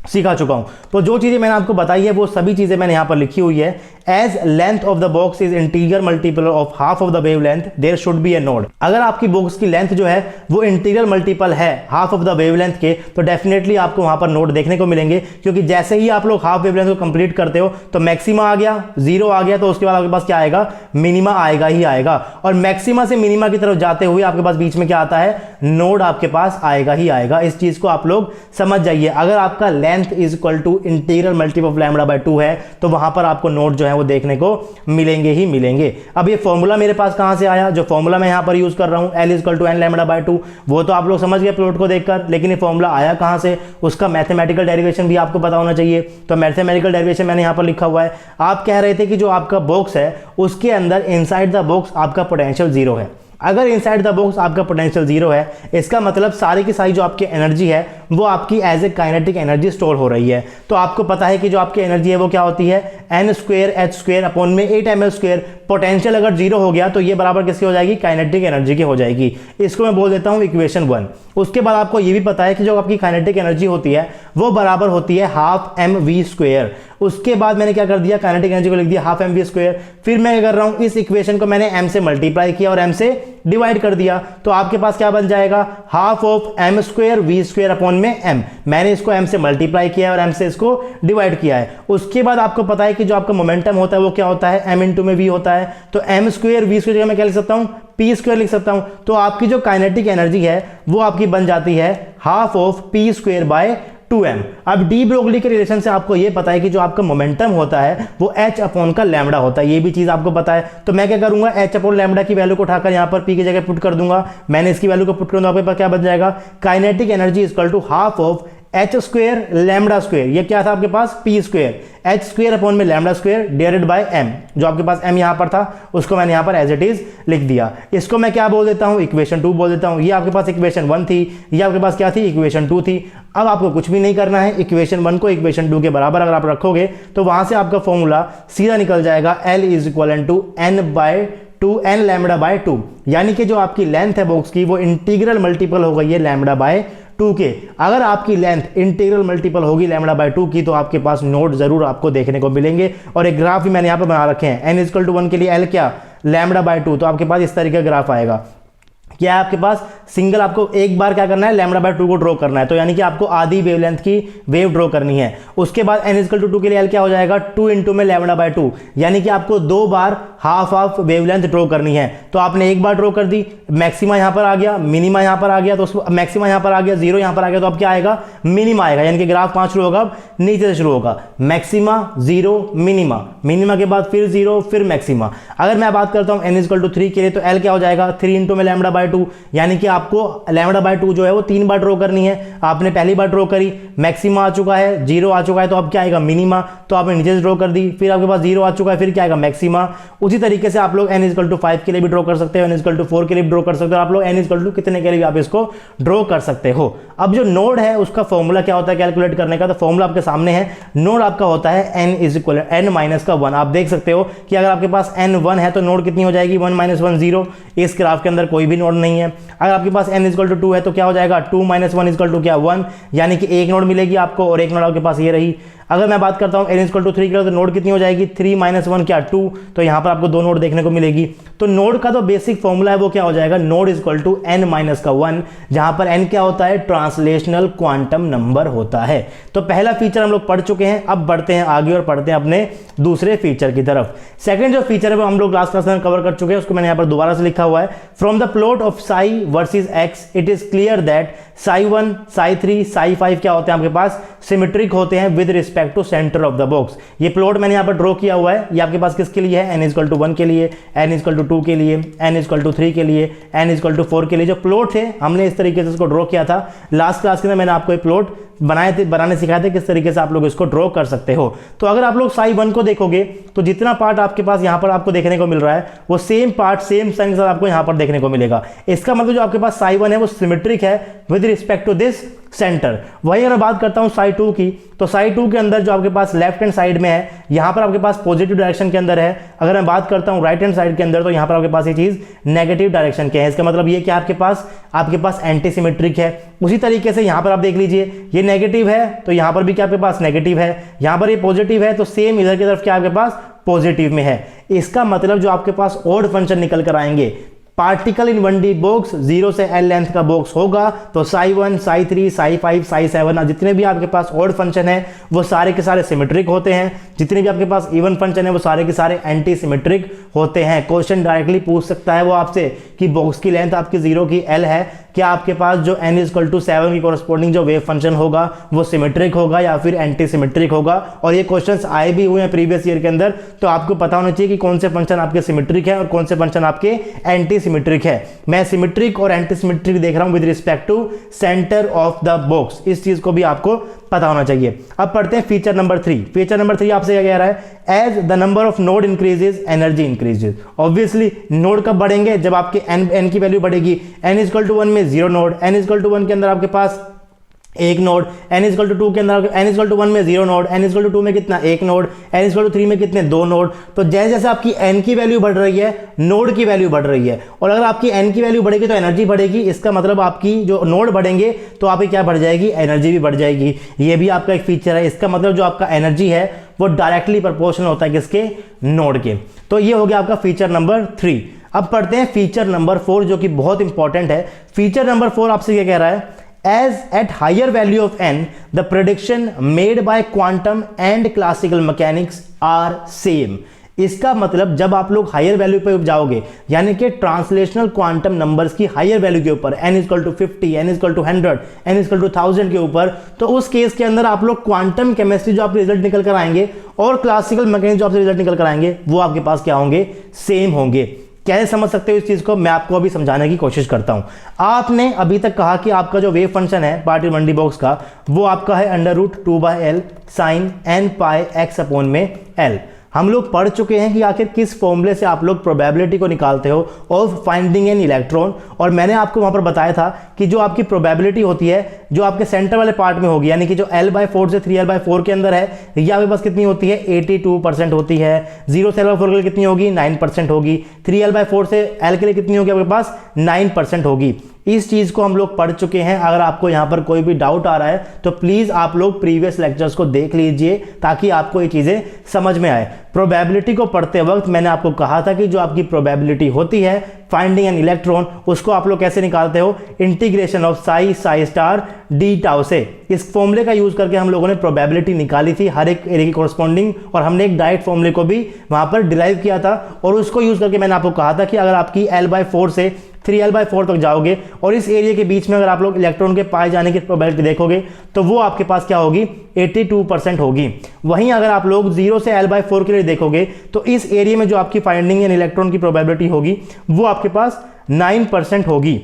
सिखा चुका हूं। तो जो चीजें मैंने आपको बताई है वो सभी चीजें मैंने यहां पर लिखी हुई है। As length of the box is integral multiple of half of the wavelength, there should be a node. अगर आपकी बॉक्स की लेंथ जो है वो इंटीग्रल मल्टीपल है हाफ ऑफ द वेवलेंथ के, तो डेफिनेटली आपको वहां पर नोड देखने को मिलेंगे। क्योंकि जैसे ही आप लोग हाफ वेवलेंथ को कंप्लीट करते हो तो मैक्सिमा आ गया, 0 आ गया, तो उसके बाद आपके पास क्या आएगा, मिनिमा आएगा ही आएगा। और मैक्सिमा से मिनिमा की तरफ जाते हुए आपके पास बीच में क्या आता है, नोड आपके पास आएगा ही आएगा। इस चीज को आप लोग समझ जाइए। अगर आपका length is equal to integral multiple of lambda by 2 है, तो वहां पर आपको नोड जो है वो देखने को मिलेंगे ही मिलेंगे। अब ये फॉर्मूला मेरे पास कहां से आया, जो फॉर्मूला मैं यहां पर यूज कर रहा हूं, L equal to n lambda by 2, वो तो आप लोग समझ गए प्लॉट को देखकर। लेकिन ये फॉर्मूला आया कहां से, उसका मैथमेटिकल डेरिवेशन भी आपको पता होना चाहिए। तो मैथमेटिकल डेरिवेशन मैंने यहां पर लिखा हुआ है। आप कह रहे थे कि जो आपका बॉक्स है उसके अंदर इनसाइड द बॉक्स आपका पोटेंशियल 0 है। अगर इनसाइड द बॉक्स आपका पोटेंशियल 0 है, इसका मतलब सारी की सारी जो आपकी एनर्जी है वो आपकी as a kinetic energy store हो रही है। तो आपको पता है कि जो आपकी एनर्जी है वो क्या होती है, n square h square upon में 8 ml स्क्वायर। पोटेंशियल अगर 0 हो गया तो ये बराबर किसकी हो जाएगी, काइनेटिक एनर्जी की हो जाएगी। इसको मैं बोल देता हूं इक्वेशन 1। उसके बाद आपको ये भी पता है कि जो आपकी काइनेटिक एनर्जी होती है वो बराबर होती है हाफ mv स्क्वायर। उसके बाद मैंने क्या कर दिया, काइनेटिक एनर्जी को लिख दिया हाफ mv स्क्वायर। फिर मैं क्या कर रहा हूं, इस इक्वेशन को मैंने m से मल्टीप्लाई किया और m से डिवाइड कर दिया। तो आपके पास क्या बन जाएगा, half of m square v square upon में m। मैंने इसको m से मल्टीप्लाई किया और m से इसको डिवाइड किया है। उसके बाद आपको पता है कि जो आपका मोमेंटम होता है वो क्या होता है, m इंटू में v होता है। तो m स्क्वायर v स्क्वायर मैं क्या लिख सकता हूँ, p स्क्वायर लिख सकता हूँ। तो आपकी जो काइनेटिक एनर्जी है वो आपकी बन जाती है half of p square by 2m। अब डी ब्रोगली के रिलेशन से आपको ये पता है कि जो आपका मोमेंटम होता है वो h अपॉन का लैम्डा होता है, ये भी चीज आपको पता है। तो मैं क्या करूंगा, h अपॉन लैम्डा की वैल्यू को उठाकर यहां पर p की जगह पुट कर दूंगा। मैंने इसकी वैल्यू को पुट कर दूंगा, आपके पास क्या बच जाएगा, kinetic energy equal to half of h square lambda square, ये क्या था आपके पास p square, h square upon में lambda square divided by m. जो आपके पास एम यहां पर था उसको मैंने यहां पर एज इट इज लिख दिया। इसको मैं क्या बोल देता हूं, इक्वेशन 2 बोल देता हूं। ये आपके पास इक्वेशन 1 थी, ये आपके पास क्या थी, इक्वेशन 2 थी। अब आपको कुछ भी नहीं करना है, इक्वेशन 1 को इक्वेशन 2 के बराबर अगर आप रखोगे तो वहां से आपका फॉर्मूला सीधा निकल जाएगा, L is equal to n by 2n lambda by 2, यानी कि जो आपकी लेंथ है बॉक्स की वो इंटीग्रल मल्टीपल हो गई है लैम्डा बाय 2 के। अगर आपकी लेंथ इंटीग्रल मल्टीपल होगी लैम्डा बाय 2 की तो आपके पास नोड जरूर आपको देखने को मिलेंगे। और एक ग्राफ भी मैंने यहां पर बना रखे हैं, n इक्वल टू 1 के लिए L क्या, लैम्डा बाय 2, तो आपके पास इस तरीके का ग्राफ आएगा। क्या है आपके पास, सिंगल आपको एक बार क्या करना है, लैम्डा बाय 2 को ड्रॉ करना है, तो यानी कि आपको आधी वेवलेंथ की वेव ड्रॉ करनी है। उसके बाद n इक्वल टू 2 के लिए L क्या हो जाएगा, 2 इंटू में लैम्डा बाय 2, यानी कि आपको 2 बार हाफ वेवलेंथ ड्रॉ करनी है। तो आपने एक बार ड्रॉ कर दी, मैक्सिमा यहां पर आ गया, मिनिमा यहां पर आ गया, तो मैक्सिमा यहां पर आ गया, 0 यहां पर आ गया, तो अब क्या आएगा, मिनिमा आएगा। यानी कि ग्राफ कहां शुरू होगा, नीचे से शुरू होगा, मैक्सिमा 0 मिनिमा, मिनिमा के बाद फिर 0 फिर मैक्सिमा। अगर मैं बात करता हूं n इक्वल टू 3 के लिए तो L क्या हो जाएगा, 3 इंटू में लैम्डा बाय 2, यानी कि आपको लैम्डा बाय 2 जो है वो 3 बार ड्रॉ करनी है। आपने पहली बार ड्रॉ करी, मैक्सिमा आ चुका है, 0 आ चुका है, तो अब क्या आएगा, मिनिमा, तो आपने नीचे से ड्रॉ कर दी, फिर आपके पास 0 आ चुका है, फिर क्या आएगा, मैक्सिमा। उसी तरीके से आप लोग n इक्वल टू 5 के लिए भी ड्रॉ कर सकते हो, n इक्वल टू 4 के लिए भी ड्रॉ कर सकते हो, आप लोग n इक्वल टू कितने के लिए भी आप इसको ड्रॉ कर सकते हो। अब जो नोड है उसका फॉर्मूला क्या होता है कैलकुलेट करने का, तो फॉर्मूला आपके सामने है, नोड आपका होता है n is equal n minus का 1। आप देख सकते हो कि अगर आपके पास n 1 है तो नोड कितनी हो जाएगी, 1 माइनस 1 0। इस ग्राफ के अंदर कोई भी नोड नहीं है। अगर आपके पास n इक्वल टू 2 है तो क्या हो जाएगा, 2 माइनस 1 इक्वल टू क्या, 1, यानी कि एक नोड मिलेगी आपको और एक नोड आपके पास ये रही। अगर मैं बात करता हूं n इक्वल टू 3 के तो नोड कितनी हो जाएगी, 3 माइनस 1 क्या, 2, तो यहां पर आपको 2 नोड देखने को मिलेगी। तो नोड का तो बेसिक फॉर्मूला है वो क्या हो जाएगा, node equal to n minus का 1, जहां पर n क्या होता है, ट्रांसलेशनल क्वांटम नंबर होता है। तो पहला फीचर हम लोग पढ़ चुके हैं, अब बढ़ते हैं आगे और पढ़ते हैं अपने दूसरे फीचर की तरफ। सेकंड जो फीचर है वो हम लोग लास्ट क्लास में कवर कर चुके हैं, उसको मैंने यहां पर दोबारा से लिखा हुआ है, from the plot of psi versus x it is clear that psi 1 psi 3 psi 5 क्या होते हैं आपके पास, सिमेट्रिक होते हैं with respect to centre of the box. ये प्लॉट मैंने यहां पर ड्रॉ किया हुआ है, ये आपके पास किसके लिए है, n इक्वल टू 1 के लिए, n इक्वल टू 2 के लिए, n इक्वल टू 3 के लिए, n इक्वल टू 4 के लिए। जो प्लॉट थे हमने इस तरीके से इसको ड्रॉ किया था लास्ट क्लास के अंदर, मैंने आपको एक प्लॉट बनाने सिखाए थे किस तरीके से आप लोग इसको ड्रॉ कर सकते हो। तो अगर आप लोग साई 1 को देखोगे तो जितना पार्ट आपके पास यहां पर आपको देखने को मिल रहा है वो सेम पार्ट सेम साइन के साथ आपको यहां पर देखने को मिलेगा। इसका मतलब जो आपके पास साई 1 है वो सिमेट्रिक है with respect to this centre. वही अगर बात करता हूं साई 2 की, तो साई 2 के अंदर जो आपके पास लेफ्ट हैंड साइड में है यहां पर आपके पास पॉजिटिव डायरेक्शन के अंदर है। अगर मैं बात करता हूं राइट हैंड साइड के अंदर तो यहां पर आपके पास ये चीज नेगेटिव डायरेक्शन के है। इसका मतलब ये कि आपके पास एंटी सिमेट्रिक है। उसी तरीके से यहां पर आप देख लीजिए, ये नेगेटिव है तो यहां पर भी क्या आपके पास नेगेटिव है, यहां पर ये पॉजिटिव है तो सेम इधर की तरफ क्या आपके पास पॉजिटिव में है। इसका मतलब जो आपके पास ऑड फंक्शन निकल कर आएंगे, पार्टिकल इन 1D बॉक्स 0 से L लेंथ का बॉक्स होगा तो साई 1 साई 3 साई 5 साई 7 जितने भी आपके पास ऑड फंक्शन है वो सारे के सारे सिमेट्रिक होते हैं। जितने भी आपके पास इवन फंक्शन है वो सारे के सारे एंटी सिमेट्रिक होते हैं। क्वेश्चन डायरेक्टली पूछ सकता है वो आपसे कि बॉक्स की लेंथ आपकी 0 की L है, क्या आपके पास जो n इक्वल टू 7 की कोरस्पॉन्डिंग जो वेव फंक्शन होगा वो सिमेट्रिक होगा या फिर एंटी सिमेट्रिक होगा। और ये क्वेश्चंस आए भी हुए हैं प्रीवियस ईयर के अंदर, तो आपको पता होना चाहिए कि कौन से फंक्शन आपके सिमेट्रिक है और कौन से फंक्शन आपके एंटी सिमेट्रिक है। मैं सिमेट्रिक और एंटी सिमेट्रिक देख रहा हूं with respect to centre of the box, इस चीज को भी आपको पता होना चाहिए। अब पढ़ते हैं फीचर नंबर 3। फीचर नंबर 3 आपसे क्या कह रहा है, as the number of node increases energy increases. Obviously node कब बढ़ेंगे, जब आपके n की वैल्यू बढ़ेगी। n इक्वल टू 1 में 0 नोड, n इक्वल टू 1 के अंदर आपके पास एक नोड, n इक्वल टू 2 के अंदर n इक्वल टू 1 में 0 नोड, n इक्वल टू 2 में कितना एक नोड, n इक्वल टू 3 में कितने 2 नोड। तो जैसे जैसे आपकी n की वैल्यू बढ़ रही है नोड की वैल्यू बढ़ रही है, और अगर आपकी n की वैल्यू बढ़ेगी तो एनर्जी बढ़ेगी। इसका मतलब आपकी जो नोड बढ़ेंगे तो आपकी क्या बढ़ जाएगी, एनर्जी भी बढ़ जाएगी। ये भी आपका एक फीचर है। इसका मतलब जो आपका एनर्जी है वो डायरेक्टली प्रोपोर्शनल होता है किसके, नोड के। तो ये हो गया आपका फीचर नंबर 3। अब पढ़ते हैं फीचर नंबर 4 जो कि बहुत इंपॉर्टेंट है। फीचर नंबर 4 आपसे क्या कह रहा है, as at higher value of n the prediction made by quantum and classical mechanics are same। इसका मतलब जब आप लोग हायर वैल्यू पे जाओगे, यानी कि ट्रांसलेशनल क्वांटम नंबर्स की हायर वैल्यू के ऊपर, n = 50, n = 100, n = 1000 के ऊपर, तो उस केस के अंदर आप लोग क्वांटम केमिस्ट्री जो आपके रिजल्ट निकल कर आएंगे और क्लासिकल मैकेनिक्स जो आपसे रिजल्ट निकल कर आएंगे वो आपके पास क्या होंगे, सेम होंगे। कैसे समझ सकते हो इस चीज को, मैं आपको अभी समझाने की कोशिश करता हूं। आपने अभी तक कहा कि आपका जो वेव फंक्शन है पार्टिकल मंडी बॉक्स का, वो आपका है √2/L sin n πx/L। हम लोग पढ़ चुके हैं कि आखिर किस फॉर्मूले से आप लोग प्रोबेबिलिटी को निकालते हो ऑफ फाइंडिंग एन इलेक्ट्रॉन, और मैंने आपको वहां पर बताया था कि जो आपकी प्रोबेबिलिटी होती है जो आपके सेंटर वाले पार्ट में होगी, यानी कि जो L/4 से 3L/4 के अंदर है, ये आपके पास कितनी होती है, 82% होती है। 0 से L/4 के लिए कितनी होगी, 9% होगी। 3L/4 से L के लिए कितनी होगी आपके पास, 9% होगी। इस चीज को हम लोग पढ़ चुके हैं। अगर आपको यहां पर कोई भी डाउट आ रहा है तो प्लीज आप लोग प्रीवियस लेक्चर्स को देख लीजिए ताकि आपको ये चीजें समझ में आए। प्रोबेबिलिटी को पढ़ते वक्त मैंने आपको कहा था कि जो आपकी प्रोबेबिलिटी होती है फाइंडिंग एन इलेक्ट्रॉन, उसको आप लोग कैसे निकालते हो, integration of Sai star D tau से। इस फॉर्मूले का यूज करके हम लोगों ने प्रोबेबिलिटी निकाली थी हर एक एरिया की कोरस्पॉन्डिंग, और हमने एक डायरेक्ट फॉर्मूले को भी वहां पर डिराइव किया था, और उसको यूज करके मैंने आपको कहा था कि अगर आपकी L/4 से 3L/4 तक जाओगे और इस एरिया के बीच में अगर आप लोग इलेक्ट्रॉन के पाए जाने की प्रोबेबिलिटी देखोगे तो वो आपके पास क्या होगी, 82% होगी। वहीं अगर आप लोग 0 से L/4 के लिए देखोगे तो इस एरिया में जो आपकी फाइंडिंग एन इलेक्ट्रॉन की प्रोबेबिलिटी होगी वो आपके पास 9% होगी।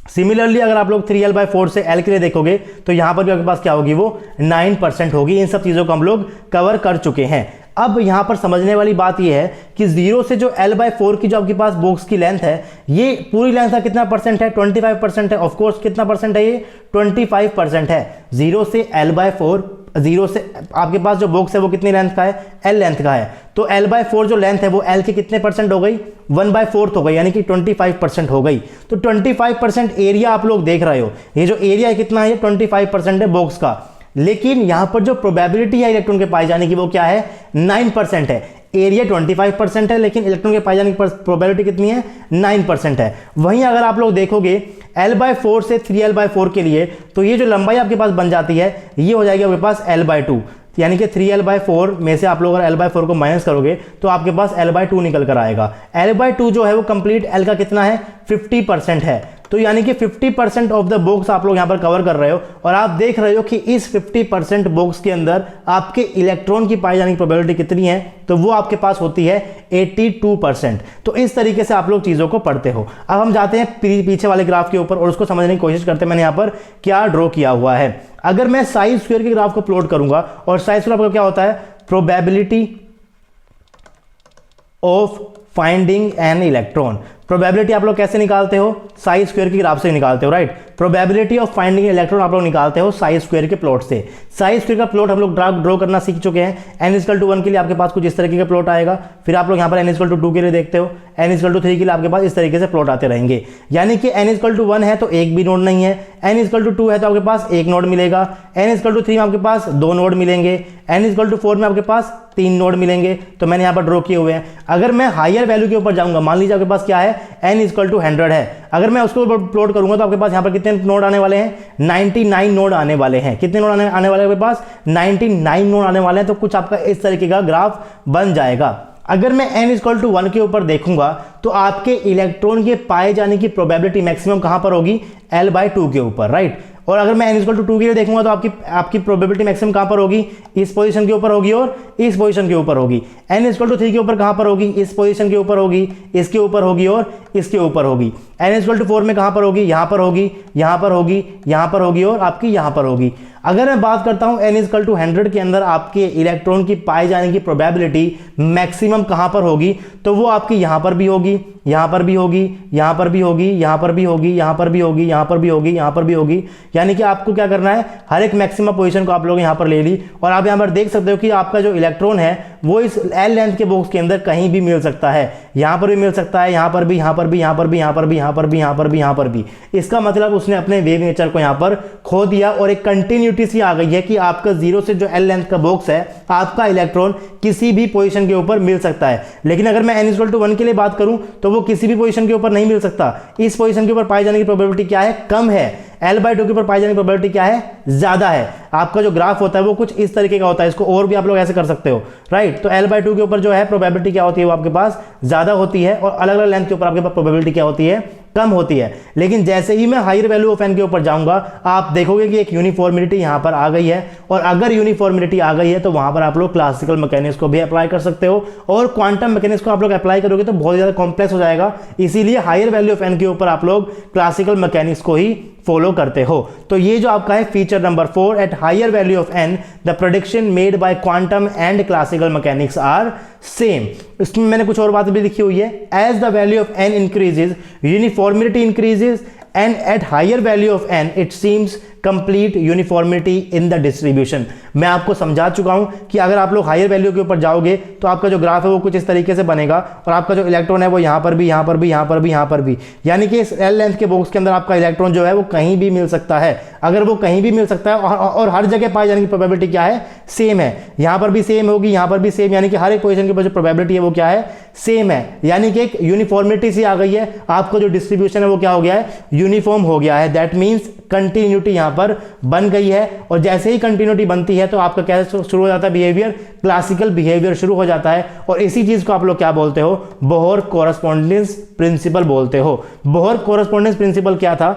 सिमिलरली अगर आप लोग 3L/4 से L के लिए देखोगे तो यहां पर भी आपके पास क्या होगी, वो 9% होगी। इन सब चीजों को हम लोग कवर कर चुके हैं। अब यहां पर समझने वाली बात यह है कि 0 से जो L/4 की जो आपके पास बॉक्स की लेंथ है, ये पूरी लेंथ का कितना परसेंट है, 25% है। ऑफ कोर्स कितना परसेंट है, ये 25% है। 0 से L/4, 0 से आपके पास जो बॉक्स है वो कितनी लेंथ का है, L लेंथ का है। तो L/4 जो लेंथ है वो L की कितने परसेंट हो गई, 1/4 हो गई, यानी कि 25% हो गई। तो 25% एरिया आप लोग देख रहे हो, ये जो एरिया है कितना है, 25% है बॉक्स का। लेकिन यहां पर जो प्रोबेबिलिटी है इलेक्ट्रॉन के पाए जाने की वो क्या है, 9% है। एरिया 25% है लेकिन इलेक्ट्रॉन के पाए जाने की प्रोबेबिलिटी कितनी है, 9% है। वहीं अगर आप लोग देखोगे L/4 से 3L/4 के लिए, तो ये जो लंबाई आपके पास बन जाती है ये हो जाएगी आपके पास L/2, यानी कि 3L/4 में से आप लोग अगर L/4 को माइनस करोगे तो आपके पास L/2 निकल कर आएगा। L/2 जो है वो कंप्लीट L का कितना है, 50% है। तो यानी कि 50% ऑफ द बॉक्स आप लोग यहां पर कवर कर रहे हो, और आप देख रहे हो कि इस 50% बॉक्स के अंदर आपके इलेक्ट्रॉन की पाए जाने की प्रोबेबिलिटी कितनी है, तो वो आपके पास होती है 82%। तो इस तरीके से आप लोग चीजों को पढ़ते हो। अब हम जाते हैं पीछे वाले ग्राफ के ऊपर और उसको समझने की कोशिश करते हैं मैंने यहां पर क्या ड्रॉ किया हुआ है। अगर मैं साई स्क्वायर के ग्राफ को प्लॉट करूंगा, और साई स्क्वायर आपका क्या होता है, probability of finding an electron. Probability आप लोग कैसे निकालते हो, साई स्क्वायर के ग्राफ से निकालते हो, right. Probability of finding electron आप लोग निकालते हो साई स्क्वायर के प्लॉट से। साई स्क्वायर का प्लॉट हम लोग ड्रॉ करना सीख चुके हैं। n = 1 के लिए आपके पास कुछ इस तरीके का प्लॉट आएगा, फिर आप लोग यहां पर n = 2 के लिए देखते हो, n = 3 के लिए आपके पास इस तरीके से प्लॉट आते रहेंगे। यानी कि n = 1 है तो एक भी नोड नहीं है, n = 2 है तो आपके पास एक नोड मिलेगा, n = 3 में आपके पास 2 नोड मिलेंगे, n = 4 में आपके पास 3 नोड मिलेंगे। तो मैंने यहां पर ड्रॉ किए हुए हैं। अगर मैं हायर वैल्यू के ऊपर जाऊंगा, मान लीजिए आपके पास क्या है, n = 100 है, अगर मैं उसको प्लॉट करूंगा तो आपके पास यहां पर कितने नोड आने वाले हैं, 99 नोड आने वाले हैं। कितने नोड आने वाले हैं आपके पास, 99 नोड आने वाले हैं। तो कुछ आपका इस तरीके का ग्राफ बन जाएगा। अगर मैं n = 1 के ऊपर देखूंगा तो आपके इलेक्ट्रॉन के पाए जाने की प्रोबेबिलिटी मैक्सिमम कहां पर होगी, L/2 के ऊपर, राइट। और अगर मैं n = 2 के लिए देखूंगा तो आपकी प्रोबेबिलिटी मैक्सिमम कहां पर होगी, इस पोजीशन के ऊपर होगी और इस पोजीशन के ऊपर होगी। n = 3 के ऊपर कहां पर होगी, इस पोजीशन के ऊपर होगी, इसके ऊपर होगी और इसके ऊपर होगी। n = 4 में कहां पर होगी, यहां पर होगी, यहां पर होगी, यहां पर होगी और आपकी यहां पर होगी। अगर मैं बात करता हूं n = 100 के अंदर आपके इलेक्ट्रॉन की पाए जाने की प्रोबेबिलिटी मैक्सिमम कहां पर होगी, तो वो आपकी यहां पर भी होगी, यहां पर भी होगी, यहां पर भी होगी, यहां पर भी होगी, यहां पर भी होगी, यहां पर भी होगी, यहां पर भी होगी। यानी कि आपको क्या करना है, हर एक मैक्सिमम पोजीशन को आप लोग यहां पर ले ली, और आप यहां पर देख सकते हो कि आपका जो इलेक्ट्रॉन है वो इस L लेंथ के बॉक्स के अंदर कहीं भी मिल सकता है। यहां पर भी मिल सकता है, यहां पर भी, यहां पर भी, यहां पर भी, यहां पर भी, यहां पर भी, यहां पर भी, यहां पर भी। इसका मतलब उसने अपने वेव नेचर को यहां पर खो दिया और एक कंटिन्यूटी सी आ गई है कि आपका 0 से जो L लेंथ का बॉक्स है, आपका इलेक्ट्रॉन किसी भी पोजीशन के ऊपर मिल सकता है। लेकिन अगर मैं n = 1 के लिए बात करूं तो वो किसी भी पोजीशन के ऊपर नहीं मिल सकता। इस पोजीशन के ऊपर पाए जाने की प्रोबेबिलिटी क्या है, कम है। L/2 के ऊपर पाई जाने की प्रोबेबिलिटी क्या है, ज्यादा है। आपका जो ग्राफ होता है वो कुछ इस तरीके का होता है, इसको और भी आप लोग ऐसे कर सकते हो, राइट। तो L/2 के ऊपर जो है प्रोबेबिलिटी क्या होती है, वो आपके पास ज्यादा होती है, और अलग अलग लेंथ के ऊपर आपके पास प्रोबेबिलिटी क्या होती है, कम होती है। लेकिन जैसे ही मैं हायर वैल्यू ऑफ n के ऊपर जाऊंगा, आप देखोगे कि एक यूनिफॉर्मिलिटी यहां पर आ गई है, और अगर यूनिफॉर्मिलिटी आ गई है तो वहां पर आप लोग क्लासिकल मैकेनिक्स को भी अप्लाई कर सकते हो, और क्वांटम मैकेनिक्स को आप लोग अप्लाई करोगे तो बहुत ज्यादा कॉम्प्लेक्स हो जाएगा। इसीलिए हायर वैल्यू ऑफ n के ऊपर आप लोग क्लासिकल मैकेनिक्स को ही फॉलो करते हो। तो ये जो आपका है feature number 4, at higher value of n the prediction made by quantum and classical mechanics are same. इसमें मैंने कुछ और बातें भी लिखी हुई है। As the value of n increases uniformility increases, and at higher value of n it seems complete uniformility in the distribution. मैं आपको समझा चुका हूं कि अगर आप लोग हायर वैल्यू के ऊपर जाओगे तो आपका जो ग्राफ है वो कुछ इस तरीके से बनेगा, और आपका जो इलेक्ट्रॉन है वो यहां पर भी, यहां पर भी, यहां पर भी, यहां पर भी, यानी कि इस L लेंथ के बॉक्स के अंदर आपका इलेक्ट्रॉन जो है वो कहीं भी मिल सकता है। अगर वो कहीं भी मिल सकता है और हर जगह पाए जाने की प्रोबेबिलिटी क्या है, सेम है। यहां पर भी सेम होगी, यहां पर भी सेम, यानी कि हर एक पोजीशन के ऊपर जो प्रोबेबिलिटी है वो क्या है, सेम है। यानी कि एक यूनिफॉर्मिलिटी सी आ गई है, आपका जो डिस्ट्रीब्यूशन है वो क्या हो गया है, यूनिफॉर्म हो गया है। दैट मींस कंटिन्यूटी यहां पर बन गई है, और जैसे ही कंटिन्यूटी बनती है तो आपका कैसे शुरू हो जाता है बिहेवियर, क्लासिकल बिहेवियर शुरू हो जाता है। और इसी चीज को आप लोग क्या बोलते हो, बोहर कोरेस्पोंडेंस प्रिंसिपल बोलते हो। बोहर कोरेस्पोंडेंस प्रिंसिपल क्या था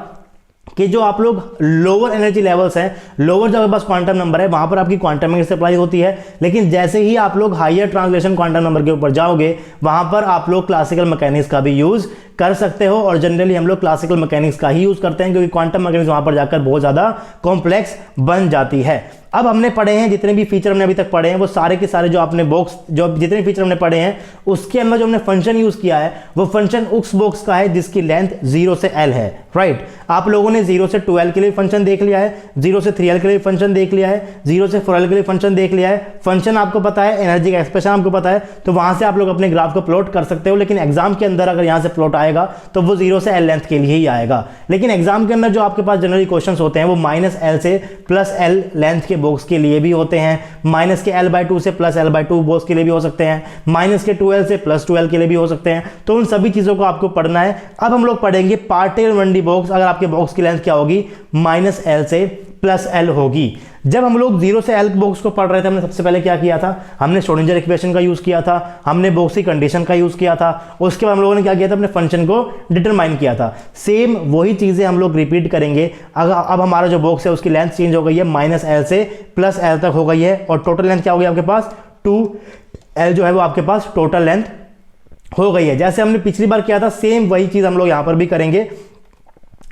कि जो आप लोग लोअर एनर्जी लेवल्स हैं, लोअर जो आपके पास क्वांटम नंबर है वहां पर आपकी क्वांटम मैकेनिक्स अप्लाई होती है, लेकिन जैसे ही आप लोग हायर ट्रांसलेशन क्वांटम नंबर के ऊपर जाओगे वहां पर आप लोग क्लासिकल मैकेनिक्स का भी यूज कर सकते हो। और जनरली हम लोग क्लासिकल मैकेनिक्स का ही यूज करते हैं, क्योंकि क्वांटम मैकेनिक्स वहां पर जाकर बहुत ज्यादा कॉम्प्लेक्स बन जाती है। अब हमने पढ़े हैं जितने भी फीचर हमने अभी तक पढ़े हैं वो सारे के सारे जो आपने बॉक्स, जो जितने फीचर हमने पढ़े हैं उसके अंदर जो हमने फंक्शन यूज किया है वो फंक्शन उस बॉक्स का है जिसकी लेंथ 0 से L है, राइट। आप लोगों ने 0 से 2L के लिए फंक्शन देख लिया है, 0 से 3L के लिए फंक्शन देख लिया है, 0 से 4L के लिए फंक्शन देख लिया है। फंक्शन आपको पता है, एनर्जी का एक्सप्रेशन आपको पता है, तो वहां से आप लोग अपने ग्राफ को प्लॉट कर सकते हो। लेकिन एग्जाम के अंदर अगर यहां से प्लॉट आएगा तो वो 0 से L लेंथ के लिए ही आएगा। लेकिन एग्जाम के अंदर जो आपके पास जनरली क्वेश्चंस होते हैं वो -L से +L लेंथ के बॉक्स के लिए भी होते हैं, माइनस के L/2 से +L/2 बॉक्स के लिए भी हो सकते हैं, माइनस के 2L से +2L के लिए भी हो सकते हैं। तो उन सभी चीजों को आपको पढ़ना है। अब हम लोग पढ़ेंगे पार्टिकल 1D बॉक्स, अगर आपके बॉक्स की लेंथ क्या होगी, -L से +L होगी। जब हम लोग 0 से L बॉक्स को पढ़ रहे थे, हमने सबसे पहले क्या किया था, हमने श्रोडिंगर इक्वेशन का यूज किया था, हमने बॉक्स की कंडीशन का यूज किया था, उसके बाद हम लोगों ने क्या किया था, अपने फंक्शन को डिटरमाइन किया था। सेम वही चीजें हम लोग रिपीट करेंगे। अब हमारा जो बॉक्स है उसकी लेंथ चेंज हो गई है, -L से +L तक हो गई है, और टोटल लेंथ क्या हो गई आपके पास, 2L जो है वो आपके पास टोटल लेंथ हो गई है। जैसे हमने पिछली बार किया था सेम वही चीज हम लोग यहां पर भी करेंगे।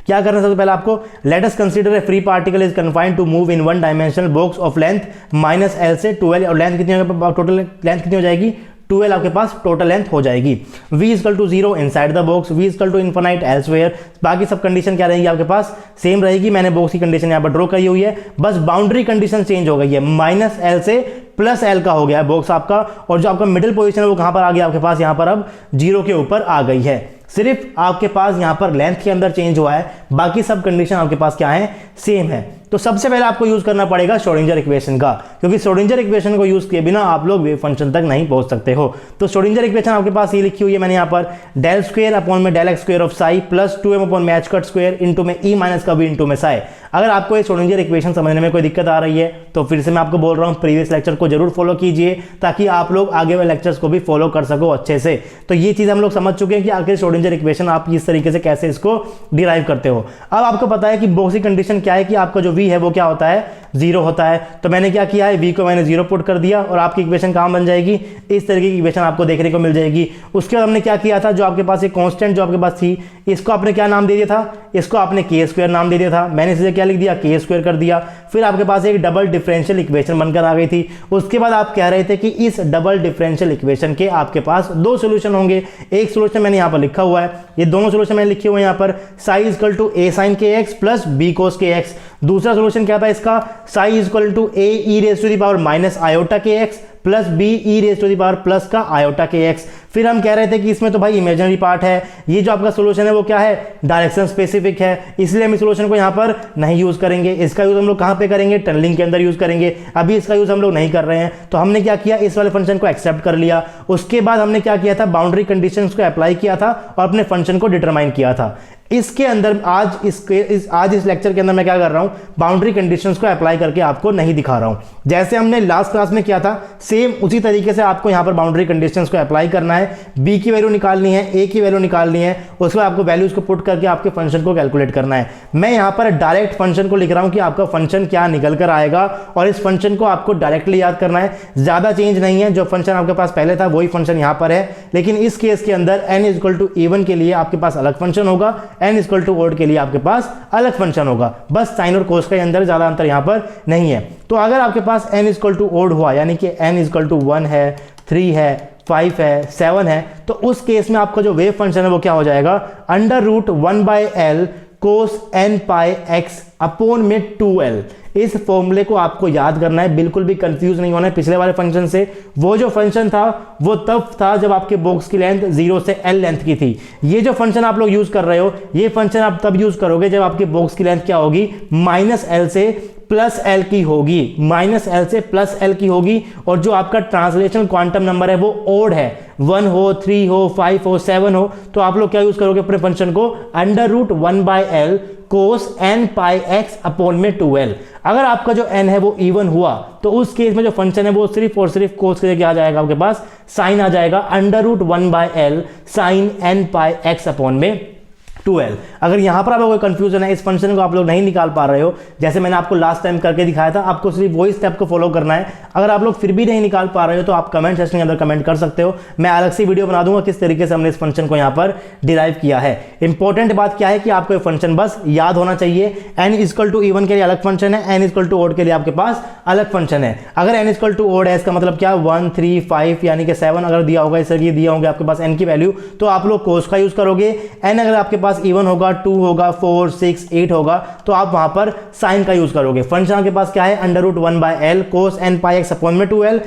क्या करना है, सबसे पहले आपको let us consider a free particle is confined to move in one dimensional box of length -L से 2L, और लेंथ कितनी होगी, टोटल लेंथ कितनी हो जाएगी, 2L आपके पास टोटल लेंथ हो जाएगी। v = 0 inside the box, v = infinite elsewhere. बाकी सब कंडीशन क्या रहेगी आपके पास, सेम रहेगी। मैंने बॉक्स की कंडीशन यहां पर ड्रॉ करी हुई है, बस बाउंड्री कंडीशन चेंज हो गई है, -L से +L का हो गया बॉक्स आपका, और जो आपका मिडिल पोजीशन है वो कहां पर आ गया आपके पास, यहां पर अब 0 के ऊपर आ गई है। सिर्फ आपके पास यहां पर लेंथ के अंदर चेंज हुआ है, बाकी सब कंडीशन आपके पास क्या है, सेम है। तो सबसे पहले आपको यूज करना पड़ेगा श्रोडिंगर इक्वेशन का, क्योंकि श्रोडिंगर इक्वेशन को यूज किए बिना आप लोग वेव फंक्शन तक नहीं पहुंच सकते हो। तो श्रोडिंगर इक्वेशन आपके पास ये लिखी हुई है मैंने यहाँ पर, ∇2 of Sai plus 2m/2 into में e माइनस का v इंटू में साई। अगर आपको ये श्रोडिंगर इक्वेशन समझने में कोई दिक्कत आ रही है तो फिर से मैं आपको बोल रहा हूँ प्रीवियस लेक्चर को जरूर फॉलो कीजिए, ताकि आप लोग आगे वाले लेक्चर्स को भी फॉलो कर सको अच्छे से। तो ये चीज हम लोग समझ चुके हैं कि आखिर श्रोडिंगर इक्वेशन आप इस तरीके से कैसे इसको डिराइव करते हो। अब आपको पता है कि बॉक्स की कंडीशन क्या है, कि आपका जो v है वो क्या होता है, 0 होता है। तो मैंने क्या किया है, v को मैंने 0 पुट कर दिया, और आपकी इक्वेशन कहां बन जाएगी, इस तरीके की इक्वेशन आपको देखने को मिल जाएगी। उसके बाद हमने क्या किया था, जो आपके पास एक कांस्टेंट जो आपके पास थी, इसको आपने क्या नाम दे दिया था, इसको आपने k² नाम दे दिया था। मैंने इसे क्या लिख दिया, k² कर दिया। फिर आपके पास एक डबल डिफरेंशियल इक्वेशन बनकर आ गई थी। उसके बाद आप कह रहे थे कि इस डबल डिफरेंशियल इक्वेशन के आपके पास 2 सॉल्यूशन होंगे। एक सॉल्यूशन मैंने यहां पर लिखा हुआ है, ये दोनों सॉल्यूशन मैंने लिखे हुए हैं यहां पर, Sai = a sin kx plus b cos kx। दूसरा सॉल्यूशन क्या था इसका, Sai = a e iota kx plus b e का iota kx। फिर हम कह रहे थे कि इसमें तो भाई इमेजिनरी पार्ट है, ये जो आपका सॉल्यूशन है वो क्या है, डायरेक्शन स्पेसिफिक है, इसलिए हम इस सॉल्यूशन को यहाँ पर नहीं यूज करेंगे। इसका यूज हम लोग कहाँ पे करेंगे, टनलिंग के अंदर यूज करेंगे। अभी इसका यूज हम लोग नहीं कर रहे हैं। तो हमने क्या किया, इस वाले फंक्शन को एक्सेप्ट कर लिया। उसके बाद हमने क्या किया था, बाउंड्री कंडीशंस को अप्लाई किया था और अपने फंक्शन को डिटरमाइन किया था। इसके अंदर आज इस लेक्चर के अंदर मैं क्या कर रहा हूं, बाउंड्री कंडीशंस को अप्लाई करके आपको नहीं दिखा रहा हूं। जैसे हमने लास्ट क्लास में किया था सेम उसी तरीके से आपको यहां पर बाउंड्री कंडीशंस को अप्लाई करना है, बी की वैल्यू निकालनी है, ए की वैल्यू निकालनी है, उसके बाद आपको वैल्यूज को पुट करके आपके फंक्शन को कैलकुलेट करना है। मैं यहां पर डायरेक्ट फंक्शन को लिख रहा हूं कि आपका फंक्शन क्या निकल कर आएगा और इस फंक्शन को आपको डायरेक्टली याद करना है। ज्यादा चेंज नहीं है, जो फंक्शन आपके पास पहले था वही फंक्शन यहां पर है, लेकिन इस केस के अंदर n = even के लिए आपके पास अलग फंक्शन होगा, n = odd के लिए आपके पास अलग फंक्शन होगा। बस साइन और कोस के अंदर ज्यादा अंतर यहां पर नहीं है। तो अगर आपके पास n = odd हुआ, यानी कि n = 1 है, 3 है, 5 है, 7 है, तो उस केस में आपका जो वेव फंक्शन है वो क्या हो जाएगा, √1/L cos n pi x upon में 2L। इस फॉर्मूले को आपको याद करना है, बिल्कुल भी कंफ्यूज नहीं होना है पिछले वाले फंक्शन से। वो जो फंक्शन था वो तब था जब आपके बॉक्स की लेंथ 0 से L लेंथ की थी। ये जो फंक्शन आप लोग यूज कर रहे हो, ये फंक्शन आप तब यूज करोगे जब आपके बॉक्स की लेंथ क्या होगी, -L से +L की होगी, -L से +L की होगी। और जो आपका ट्रांसलेशन क्वांटम नंबर है वो ओड है, 1 हो, 3 हो, 5 हो, 7 हो, तो आप लोग क्या यूज करोगे अपने फंक्शन को, √1/L cos n pi x upon में 2L। अगर आपका जो n है वो इवन हुआ तो उस केस में जो फंक्शन है वो सिर्फ और सिर्फ कोस के जगह आ जाएगा, आपके पास साइन आ जाएगा, √1/L sin n pi x upon में 2L। अगर यहां पर आपको कोई कंफ्यूजन है, इस फंक्शन को आप लोग नहीं निकाल पा रहे हो, जैसे मैंने आपको लास्ट टाइम करके दिखाया था, आपको सिर्फ वही स्टेप को फॉलो करना है। अगर आप लोग फिर भी नहीं निकाल पा रहे हो तो आप कमेंट सेक्शन के अंदर कमेंट कर सकते हो, मैं अलग से वीडियो बना दूंगा किस तरीके से हमने इस फंक्शन को यहां पर डिराइव किया है। इंपॉर्टेंट बात क्या है कि आपको ये फंक्शन बस याद होना चाहिए। n = even के लिए अलग फंक्शन है, n = odd के लिए आपके पास अलग फंक्शन है। अगर n = odd है, इसका मतलब क्या, 1, 3, 5 यानी कि 7 अगर दिया होगा, इस ये दिया होंगे आपके पास n की वैल्यू, तो आप लोग कोस का यूज करोगे। n अगर आपके पास इवन होगा, 2 होगा, 4, 6, 8 होगा, तो आप वहां पर साइन का यूज करोगे। फंक्शन आपके पास क्या है, √1/L cos n pi x upon में 2L।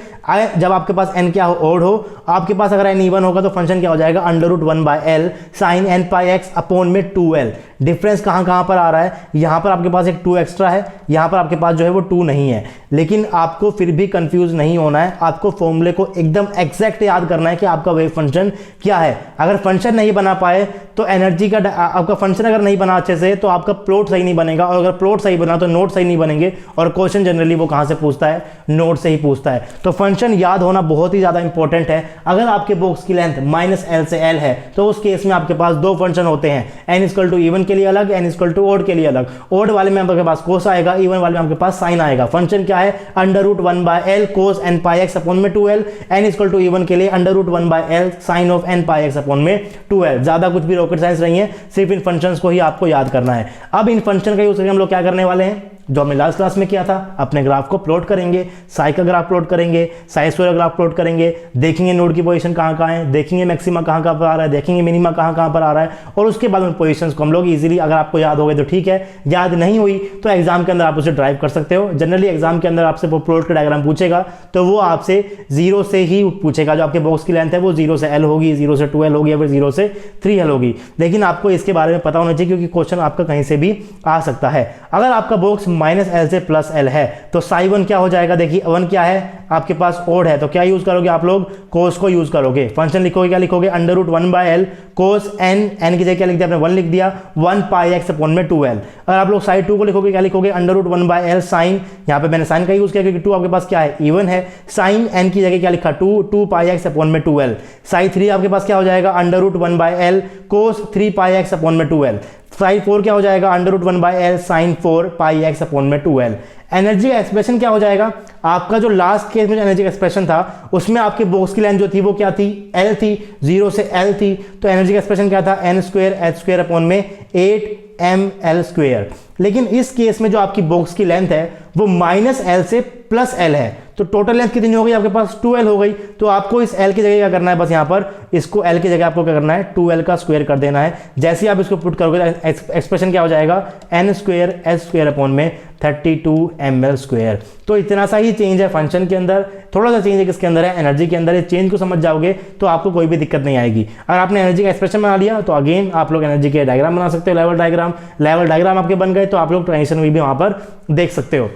जब आपके पास n क्या हो, ओड हो, आपके पास अगर n इवन होगा तो फंक्शन क्या हो जाएगा, √1/L sin n pi x upon में 2L। डिफरेंस कहां पर आ रहा है, यहां पर आपके पास एक 2 एक्स्ट्रा है, यहां पर आपके पास जो है वो 2 नहीं है। लेकिन आपको फिर भी कंफ्यूज नहीं होना है, आपको फॉर्मूले को एकदम एग्जैक्ट याद करना है कि आपका वेव फंक्शन क्या है। अगर फंक्शन नहीं बना पाए तो एनर्जी का आपका फंक्शन अगर नहीं बना अच्छे से तो आपका प्लॉट सही नहीं बनेगा, और अगर प्लॉट सही बना तो नोट सही नहीं बनेंगे। और क्वेश्चन जनरली वो कहां से पूछता है, नोट से ही पूछता है। तो फंक्शन याद होना बहुत ही ज्यादा इंपॉर्टेंट है। अगर आपके बॉक्स की लेंथ -L से L है तो उस केस में आपके पास दो फंक्शन होते हैं, n = even के लिए अलग, n = odd के लिए अलग। odd वाले में आपके पास कोस आएगा, इवन वाले में आपके पास साइन आएगा। फंक्शन क्या है, √1/L cos n pi x upon में 2L। n = even के लिए √1/L sin of n pi x upon में 2L। ज्यादा कुछ भी रॉकेट साइंस नहीं है, सिर्फ इन फंक्शंस को ही आपको याद करना है। अब इन फंक्शन का यूज करके हम लोग क्या करने वाले हैं, जो हमने लास्ट क्लास में किया था, अपने ग्राफ को प्लॉट करेंगे, साई का ग्राफ प्लॉट करेंगे, साई स्क्वायर का ग्राफ प्लॉट करेंगे, देखेंगे नोड की पोजीशन कहाँ है, देखेंगे मैक्सिमा कहाँ पर आ रहा है, देखेंगे मिनिमा कहाँ पर आ रहा है, और उसके बाद उन पोजीशंस को हम लोग इजीली, अगर आपको याद हो गए तो ठीक है, याद नहीं हुई तो एग्जाम के अंदर आप उसे ड्राइव कर सकते हो। जनरली एग्जाम के अंदर आपसे प्लॉट का डायग्राम पूछेगा तो वो आपसे 0 से ही पूछेगा, जो आपके बॉक्स की लेंथ है वो 0 से L होगी, 0 से 2L होगी, या फिर 0 से 3L होगी। लेकिन आपको इसके बारे में पता होना चाहिए क्योंकि क्वेश्चन आपका कहीं से भी आ सकता है। अगर आपका बॉक्स -L से +L है तो साई 1 क्या हो जाएगा, देखिए 1 क्या है आपके पास, ओड है, तो क्या यूज करोगे आप लोग, कोस को यूज करोगे। फंक्शन लिखोगे, क्या लिखोगे, √1/L cos n की जगह क्या लिख दिया आपने, 1 लिख दिया, 1 pi x अपॉन में 2L। अगर आप लोग साइड 2 को लिखोगे, क्या लिखोगे, √1/L sin, यहाँ पे मैंने साइन का यूज किया क्योंकि 2 आपके पास क्या है, इवन है, sin n की जगह क्या लिखा, 2 pi x अपॉन में 2L। साइड 3 आपके पास क्या हो जाएगा, √1/L cos 3 pi x upon में 2L। साइड 4 क्या हो जाएगा, √1/L sin 4 pi x upon में 2L। एनर्जी का एक्सप्रेशन क्या हो जाएगा, आपका जो लास्ट केस में एनर्जी का एक्सप्रेशन था उसमें आपके बॉक्स की लेंथ जो थी वो क्या थी, L थी, 0 से L थी, तो एनर्जी का एक्सप्रेशन क्या था, n² अपॉन में 8mL²। लेकिन इस केस में जो आपकी बॉक्स की लेंथ है वो -L से +L है, तो टोटल लेंथ कितनी हो गई आपके पास, 2L हो गई। तो आपको इस L की जगह क्या करना है, बस यहाँ पर इसको L की जगह आपको क्या करना है, 2L का स्क्वायर कर देना है। जैसे ही आप इसको पुट करोगे एक्सप्रेशन क्या हो जाएगा, n² अपॉन में 32mL²। तो इतना सा ही चेंज है फंक्शन के अंदर, थोड़ा सा चेंज है किसके अंदर है, एनर्जी के अंदर। इस चेंज को समझ जाओगे तो आपको कोई भी दिक्कत नहीं आएगी। अगर आपने एनर्जी का एक्सप्रेशन बना लिया तो अगेन आप लोग एनर्जी के डायग्राम बना सकते हो, लेवल डायग्राम आपके बन गए तो आप लोग ट्रांजिशन भी वहां पर देख सकते हो।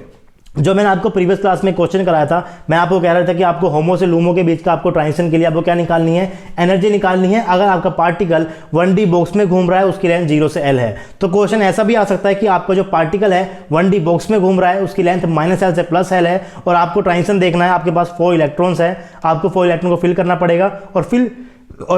जो मैंने आपको प्रीवियस क्लास में क्वेश्चन कराया था, मैं आपको कह रहा था कि आपको होमो से लूमो के बीच का आपको ट्रांजिशन के लिए आपको क्या निकालनी है, एनर्जी निकालनी है। अगर आपका पार्टिकल 1D बॉक्स में घूम रहा है, उसकी लेंथ 0 से L है, तो क्वेश्चन ऐसा भी आ सकता है कि आपका जो पार्टिकल है 1D बॉक्स में घूम रहा है, उसकी लेंथ -L से +L है, और आपको ट्रांजिशन देखना है। आपके पास 4 इलेक्ट्रॉन्स है, आपको 4 इलेक्ट्रॉन को फिल करना पड़ेगा, और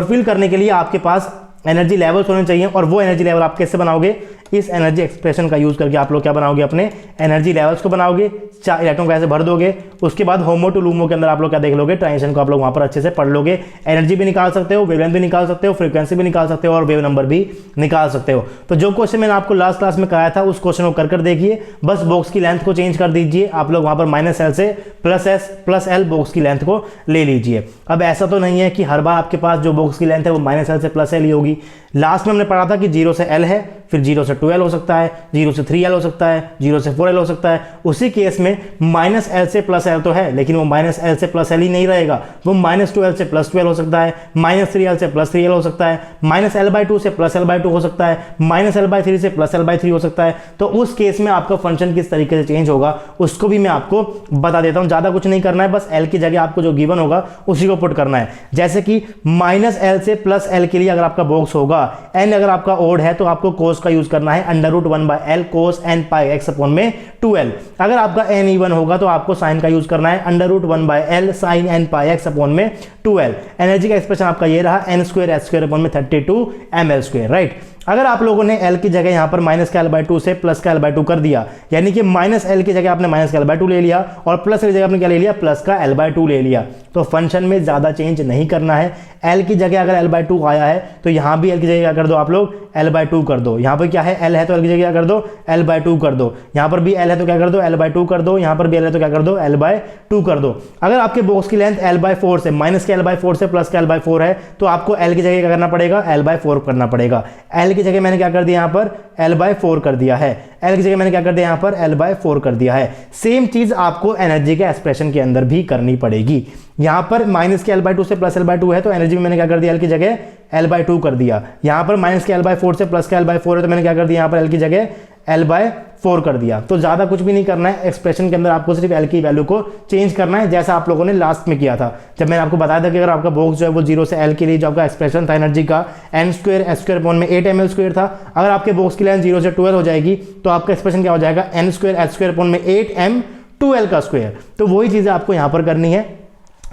फिल करने के लिए आपके पास एनर्जी लेवल्स होने चाहिए। और वो एनर्जी लेवल आप कैसे बनाओगे, इस एनर्जी एक्सप्रेशन का यूज करके आप लोग क्या बनाओगे, अपने एनर्जी लेवल्स को बनाओगे। 4 इलेक्ट्रॉन को ऐसे भर दोगे, उसके बाद होमो टू लूमो के अंदर आप लोग क्या देख लोगे, ट्रांजिशन को आप लोग वहां पर अच्छे से पढ़ लोगे। एनर्जी भी निकाल सकते हो, वेवलेंथ भी निकाल सकते हो, फ्रीक्वेंसी भी निकाल सकते हो, और वेव नंबर भी निकाल सकते हो। तो जो क्वेश्चन मैंने आपको लास्ट क्लास में कराया था, उस क्वेश्चन को कर देखिए। बस बॉक्स की लेंथ को चेंज कर दीजिए, आप लोग वहां पर -L से +S+L बॉक्स की लेंथ को ले लीजिए। अब ऐसा तो नहीं है कि हर बार आपके पास जो बॉक्स की लेंथ है वो -L से +L ही होगी। लास्ट में हमने पढ़ा था कि 0 से L है, फिर 0 से 2L हो सकता है, 0 से 3L हो सकता है, 0 से 4L हो सकता है। उसी केस में -L से +L तो है, लेकिन वो -L से +L ही नहीं रहेगा, वो -2L से +2L हो सकता है, -3L से +3L हो सकता है, -L/2 से +L/2 हो सकता है, -L/3 से +L/3 हो सकता है। तो उस केस में आपका फंक्शन किस तरीके से चेंज होगा उसको भी मैं आपको बता देता हूं। ज़्यादा कुछ नहीं करना है, बस L की जगह आपको जो गिवन होगा उसी को पुट करना है। जैसे कि -L से +L के लिए अगर आपका बॉक्स होगा, n अगर आपका ओड है तो आपको cos का यूज करना है, √1/L cos n pi x upon में 2L। अगर आपका n इवन होगा तो आपको साइन का यूज करना है, √1/L sin n pi x upon में 2L। एनर्जी का एक्सप्रेशन आपका ये रहा, n²h² अपॉन में 32 ml², राइट। अगर आप लोगों ने L की जगह यहां पर -L/2 से +L/2 कर दिया, यानी कि -L की जगह आपने -L/2 ले लिया, और प्लस की जगह आपने क्या ले लिया, +L/2 ले लिया, तो फंक्शन में ज्यादा चेंज नहीं करना है। L की जगह अगर L/2 आया है तो यहां भी L की जगह क्या कर दो, आप लोग L/2 कर दो। यहां पर क्या है, L है तो L की जगह क्या कर दो, L/2 कर दो। यहां पर भी L है तो क्या कर दो, L/2 कर दो। यहां पर भी L है तो क्या कर दो, L/2 कर दो। अगर आपके बॉक्स की लेंथ L/4 से -L/4 से +L/4 है, तो आपको L की जगह क्या करना पड़ेगा, L/4 करना पड़ेगा। L की जगह मैंने क्या कर दिया, यहां पर L/4 कर दिया है। L की जगह मैंने क्या कर दिया, यहां पर L/4 कर दिया है। सेम चीज आपको एनर्जी के एक्सप्रेशन के अंदर भी करनी पड़ेगी। यहां पर -L/2 से +L/2 है, तो एनर्जी में मैंने क्या कर दिया, L की जगह L/2 कर दिया। यहां पर -L/4 से +L/4 है, तो मैंने क्या कर दिया, यहां पर L की जगह L/4 कर दिया। तो ज्यादा कुछ भी नहीं करना है, एक्सप्रेशन के अंदर आपको सिर्फ L की वैल्यू को चेंज करना है, जैसा आप लोगों ने लास्ट में किया था। जब मैंने आपको बताया था कि अगर आपका बॉक्स जो है वो 0 से L के लिए जो आपका एक्सप्रेशन था एनर्जी का, n²h² अपॉन में 8 ml² था। अगर आपके बॉक्स की लेंथ 0 से 2L हो जाएगी, तो आपका एक्सप्रेशन क्या हो जाएगा, n²h² अपॉन में 8m2L का स्क्वायर। तो वही चीजें आपको यहां पर करनी है,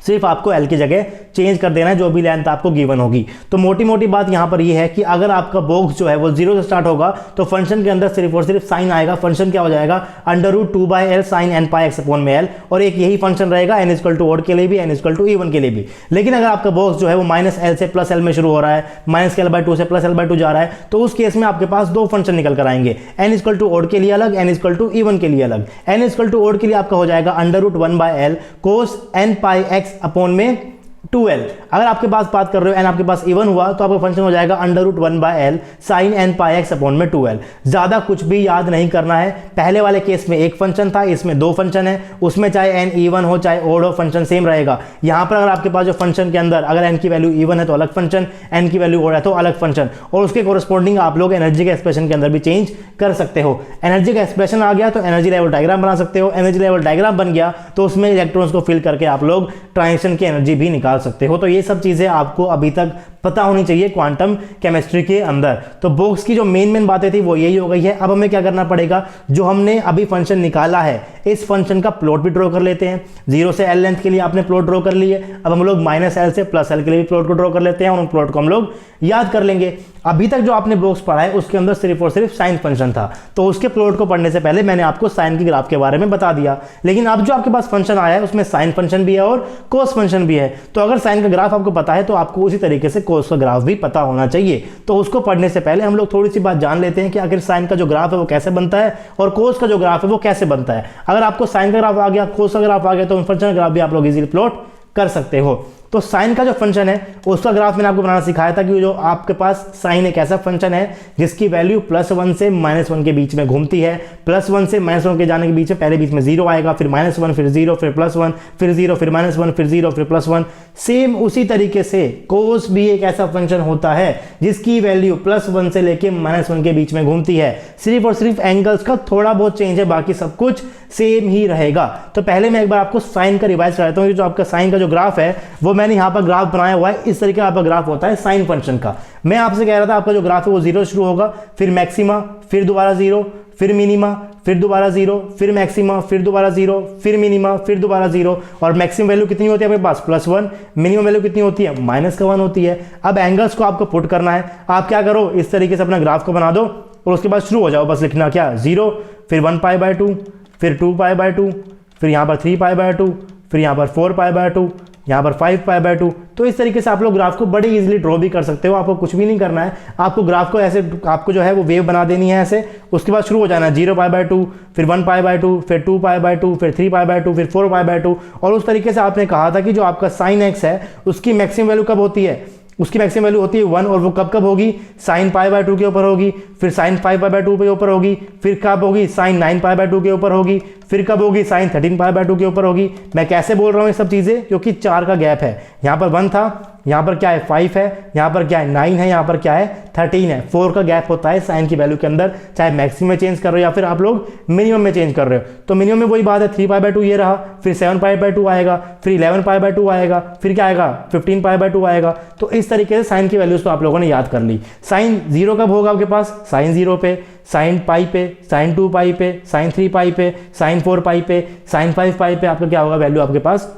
सिर्फ आपको L की जगह चेंज कर देना है जो भी लेंथ आपको गिवन होगी। तो मोटी मोटी बात यहां पर ये है कि अगर आपका बॉक्स जो है वो 0 से स्टार्ट होगा, तो फंक्शन के अंदर सिर्फ और सिर्फ साइन आएगा। फंक्शन क्या हो जाएगा, √2/L sin n pi x upon में L, और एक यही फंक्शन रहेगा n = ओड के लिए भी, n = इवन के लिए भी। लेकिन अगर आपका बॉक्स जो है वो -L से +L में शुरू हो रहा है, -L/2 से +L/2 जा रहा है, तो उस केस में आपके पास दो फंक्शन निकल कर आएंगे, n = ओड के लिए अलग, n = इवन के लिए अलग। n = ओड के लिए आपका हो जाएगा √1/L cos n pi x upon में 2L। अगर आपके पास बात कर रहे हो n आपके पास इवन हुआ, तो आपका फंक्शन हो जाएगा √1/L sin n pi x upon में 2L। ज्यादा कुछ भी याद नहीं करना है। पहले वाले केस में एक फंक्शन था, इसमें दो फंक्शन है, उसमें चाहे n इवन हो चाहे ओड हो, फंक्शन सेम रहेगा। यहां पर अगर आपके पास जो फंक्शन के अंदर अगर n की वैल्यू इवन है तो अलग फंक्शन, n की वैल्यू ओड है तो अलग फंक्शन, और उसके कोरस्पॉन्डिंग आप लोग एनर्जी के एक्सप्रेशन के अंदर भी चेंज कर सकते हो। एनर्जी का एक्सप्रेशन आ गया तो एनर्जी लेवल डायग्राम बना सकते हो। एनर्जी लेवल डायग्राम बन गया तो उसमें इलेक्ट्रॉन्स को फिल करके आप लोग ट्रांजिशन की एनर्जी भी निकाल सकते हो। तो ये सब चीजें आपको अभी तक पता होनी चाहिए क्वांटम केमिस्ट्री के अंदर। तो बॉक्स की जो मेन बातें थी वो यही हो गई है। अब हमें क्या करना पड़ेगा, जो हमने अभी फंक्शन निकाला है इस फंक्शन का प्लॉट भी ड्रॉ कर लेते हैं। 0 से L लेंथ के लिए आपने प्लॉट ड्रॉ कर लिए, अब हम लोग -L से +L के लिए भी प्लॉट को ड्रॉ कर लेते हैं, और उन प्लॉट को हम लोग याद कर लेंगे। अभी तक जो आपने बॉक्स पढ़ा है उसके अंदर सिर्फ और सिर्फ साइन फंक्शन था, तो उसके प्लॉट को पढ़ने से पहले मैंने आपको साइन के ग्राफ के बारे में बता दिया। लेकिन अब जो आपके पास फंक्शन आया है उसमें साइन फंक्शन भी है और कोस फंक्शन भी है। तो अगर साइन का ग्राफ आपको पता है तो आपको उसी तरीके से कोस का ग्राफ भी पता होना चाहिए। तो उसको पढ़ने से पहले हम लोग थोड़ी सी बात जान लेते हैं कि आखिर साइन का जो ग्राफ है वो कैसे बनता है और कोस का जो ग्राफ है वो कैसे बनता है। अगर आपको साइन का ग्राफ आ गया, कोस का ग्राफ आ गया, तो फंक्शन का ग्राफ भी आप लोग इजीली प्लॉट कर सकते हो। तो साइन का जो फंक्शन है उसका ग्राफ मैंने आपको बनाना सिखाया था कि जो आपके पास साइन एक ऐसा फंक्शन है जिसकी वैल्यू +1 से -1 के बीच में घूमती है। +1 से -1 के जाने के बीच में पहले बीच में 0 आएगा, फिर -1, फिर 0, फिर +1, फिर 0, फिर -1, फिर 0, फिर +1। सेम उसी तरीके से कोस भी एक ऐसा फंक्शन होता है जिसकी वैल्यू +1 से लेके -1 के बीच में घूमती है। सिर्फ और सिर्फ एंगल्स का थोड़ा बहुत चेंज है, बाकी सब कुछ सेम ही रहेगा। तो पहले मैं एक बार आपको साइन का रिवाइज कराता हूँ। जो आपका साइन का जो ग्राफ है वो मैंने यहाँ पर ग्राफ बनाया हुआ है। इस तरीके का आपका ग्राफ होता है साइन फंक्शन का। मैं आपसे कह रहा था आपका जो ग्राफ है वो 0 शुरू होगा, फिर मैक्सिमा, फिर दोबारा 0, फिर मिनिमा, फिर दोबारा 0, फिर मैक्सिमा, फिर दोबारा 0, फिर मिनिमा, फिर दोबारा 0। और मैक्सिमम वैल्यू कितनी होती है आपके पास +1, मिनिमम वैल्यू कितनी होती है -1 होती है। अब एंगल्स को आपको पुट करना है। आप क्या करो, इस तरीके से अपना ग्राफ को बना दो और उसके बाद शुरू हो जाओ। बस लिखना क्या, 0, फिर 1π/2, फिर 2π/2, फिर यहाँ पर 3π/2, फिर यहाँ पर 4π/2, यहाँ पर 5π/2। तो इस तरीके से आप लोग ग्राफ को बड़ी इजीली ड्रॉ भी कर सकते हो। आपको कुछ भी नहीं करना है, आपको ग्राफ को ऐसे आपको जो है वो वेव बना देनी है ऐसे। उसके बाद शुरू हो जाना है 0π/2, फिर 1π/2, फिर 2π/2, फिर 3π/2, फिर 4π/2। और उस तरीके से आपने कहा था कि जो आपका साइन एक्स है उसकी मैक्सिमम वैल्यू कब होती है, उसकी मैक्सिमम वैल्यू होती है 1। और वो कब कब होगी, sin π/2 के ऊपर होगी, फिर sin 5π/2 के ऊपर होगी, फिर कब होगी sin 9π/2 के ऊपर होगी, फिर कब होगी sin 13π/2 के ऊपर होगी। मैं कैसे बोल रहा हूँ ये सब चीज़ें, क्योंकि 4 का गैप है। यहाँ पर 1 था, यहाँ पर क्या है 5 है, यहाँ पर क्या है 9 है, यहाँ पर क्या है 13 है। 4 का गैप होता है साइन की वैल्यू के अंदर, चाहे मैक्सिमम में चेंज कर रहे हो या फिर आप लोग मिनिमम में चेंज कर रहे हो। तो मिनिमम में वही बात है, 3π/2 ये रहा, फिर 7π/2 आएगा, फिर 11π/2 आएगा, फिर क्या आएगा 15π/2 आएगा। तो इस तरीके से साइन की वैल्यूज तो आप लोगों ने याद कर ली। साइन 0 कब होगा आपके पास, साइन 0 पे, साइन पाई पे, साइन 2π पे, साइन 3π पे, साइन 4π पे, साइन 5π पे आपका क्या होगा, वैल्यू आपके पास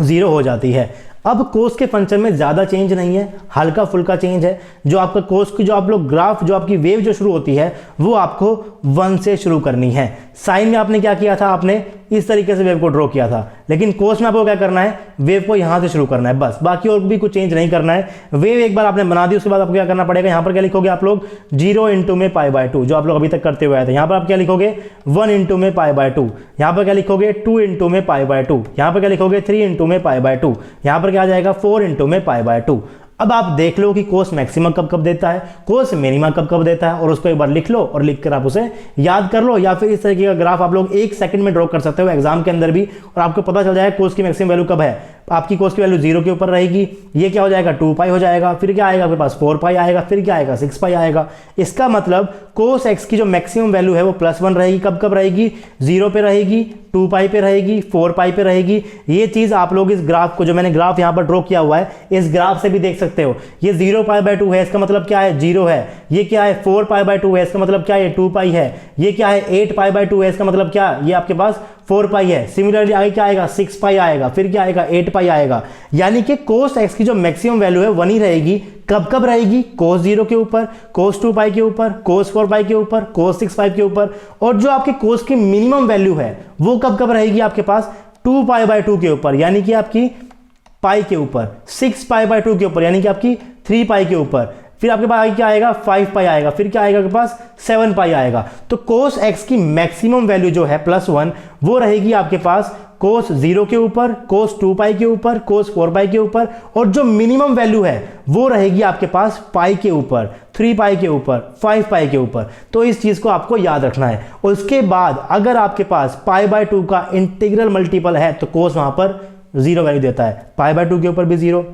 0 हो जाती है। अब कोस के फंक्शन में ज़्यादा चेंज नहीं है, हल्का फुल्का चेंज है। जो आपका कोस की जो आप लोग ग्राफ, जो आपकी वेव जो शुरू होती है वो आपको 1 से शुरू करनी है। साइन में आपने क्या किया था, आपने इस तरीके से वेव को ड्रॉ किया था, लेकिन कोस में आपको क्या करना है, वेव को यहाँ से शुरू करना है बस, बाकी और भी कुछ चेंज नहीं करना है। वेव एक बार आपने बना दी, उसके बाद आपको क्या करना पड़ेगा, यहाँ पर क्या लिखोगे आप लोग 0 × में π/2, जो आप लोग अभी तक करते हुए आए थे। यहाँ पर आप क्या लिखोगे 1 × में π/2, यहाँ पर क्या लिखोगे 2 × में π/2, यहाँ पर क्या लिखोगे 3 × में π/2, यहाँ पर क्या आ जाएगा 4 × में π/2। अब आप देख लो कि कोस मैक्सिमम कब कब देता है, कोस मिनिमम कब कब देता है, और उसको एक बार लिख लो और लिख कर आप उसे याद कर लो। या फिर इस तरीके का ग्राफ आप लोग 1 सेकंड में ड्रॉ कर सकते हो एग्जाम के अंदर भी, और आपको पता चल जाएगा कोस की मैक्सिमम वैल्यू कब है। आपकी कोस की वैल्यू 0 के ऊपर रहेगी, ये क्या हो जाएगा 2π हो जाएगा, फिर क्या आएगा आपके पास 4π आएगा, फिर क्या आएगा 6π आएगा। इसका मतलब कोस एक्स की जो मैक्सिमम वैल्यू है वो +1 रहेगी। कब कब रहेगी, 0 पे रहेगी, 2π पे रहेगी, 4π पे रहेगी। ये चीज आप लोग इस ग्राफ को, जो मैंने ग्राफ यहाँ पर ड्रॉ किया हुआ है, इस ग्राफ से भी देख सकते हो। ये 0π/2 है, इसका मतलब क्या है 0 है। ये क्या है 4π/2 है, इसका मतलब क्या है 2π है। ये क्या है 8π/2 है, इसका मतलब क्या, ये आपके पास 4π है। सिमिलरली आगे क्या आएगा 6π आएगा, फिर क्या आएगा 8π आएगा। यानी कि कोस एक्स की जो मैक्सिमम वैल्यू है 1 ही रहेगी। कब कब रहेगी, कोस 0 के ऊपर, कोस 2π के ऊपर, कोस 4π के ऊपर, कोस 6π के ऊपर। और जो आपके कोस की मिनिमम वैल्यू है वो कब कब रहेगी आपके पास 2π/2 के ऊपर, यानी कि आपकी पाई के ऊपर, 6π/2 के ऊपर, यानी कि आपकी 3π के ऊपर। फिर आपके पास आगे क्या आएगा 5π आएगा, फिर क्या आएगा आपके पास 7π आएगा। तो कोस एक्स की मैक्सिमम वैल्यू जो है +1 वो रहेगी आपके पास कोस 0 के ऊपर, कोस 2π के ऊपर, कोस 4π के ऊपर। और जो मिनिमम वैल्यू है वो रहेगी आपके पास पाई के ऊपर, 3π के ऊपर, 5π के ऊपर। तो इस चीज को आपको याद रखना है। उसके बाद अगर आपके पास π/2 का इंटीग्रल मल्टीपल है तो कोस वहां पर 0 वैल्यू देता है। π/2 के ऊपर भी 0,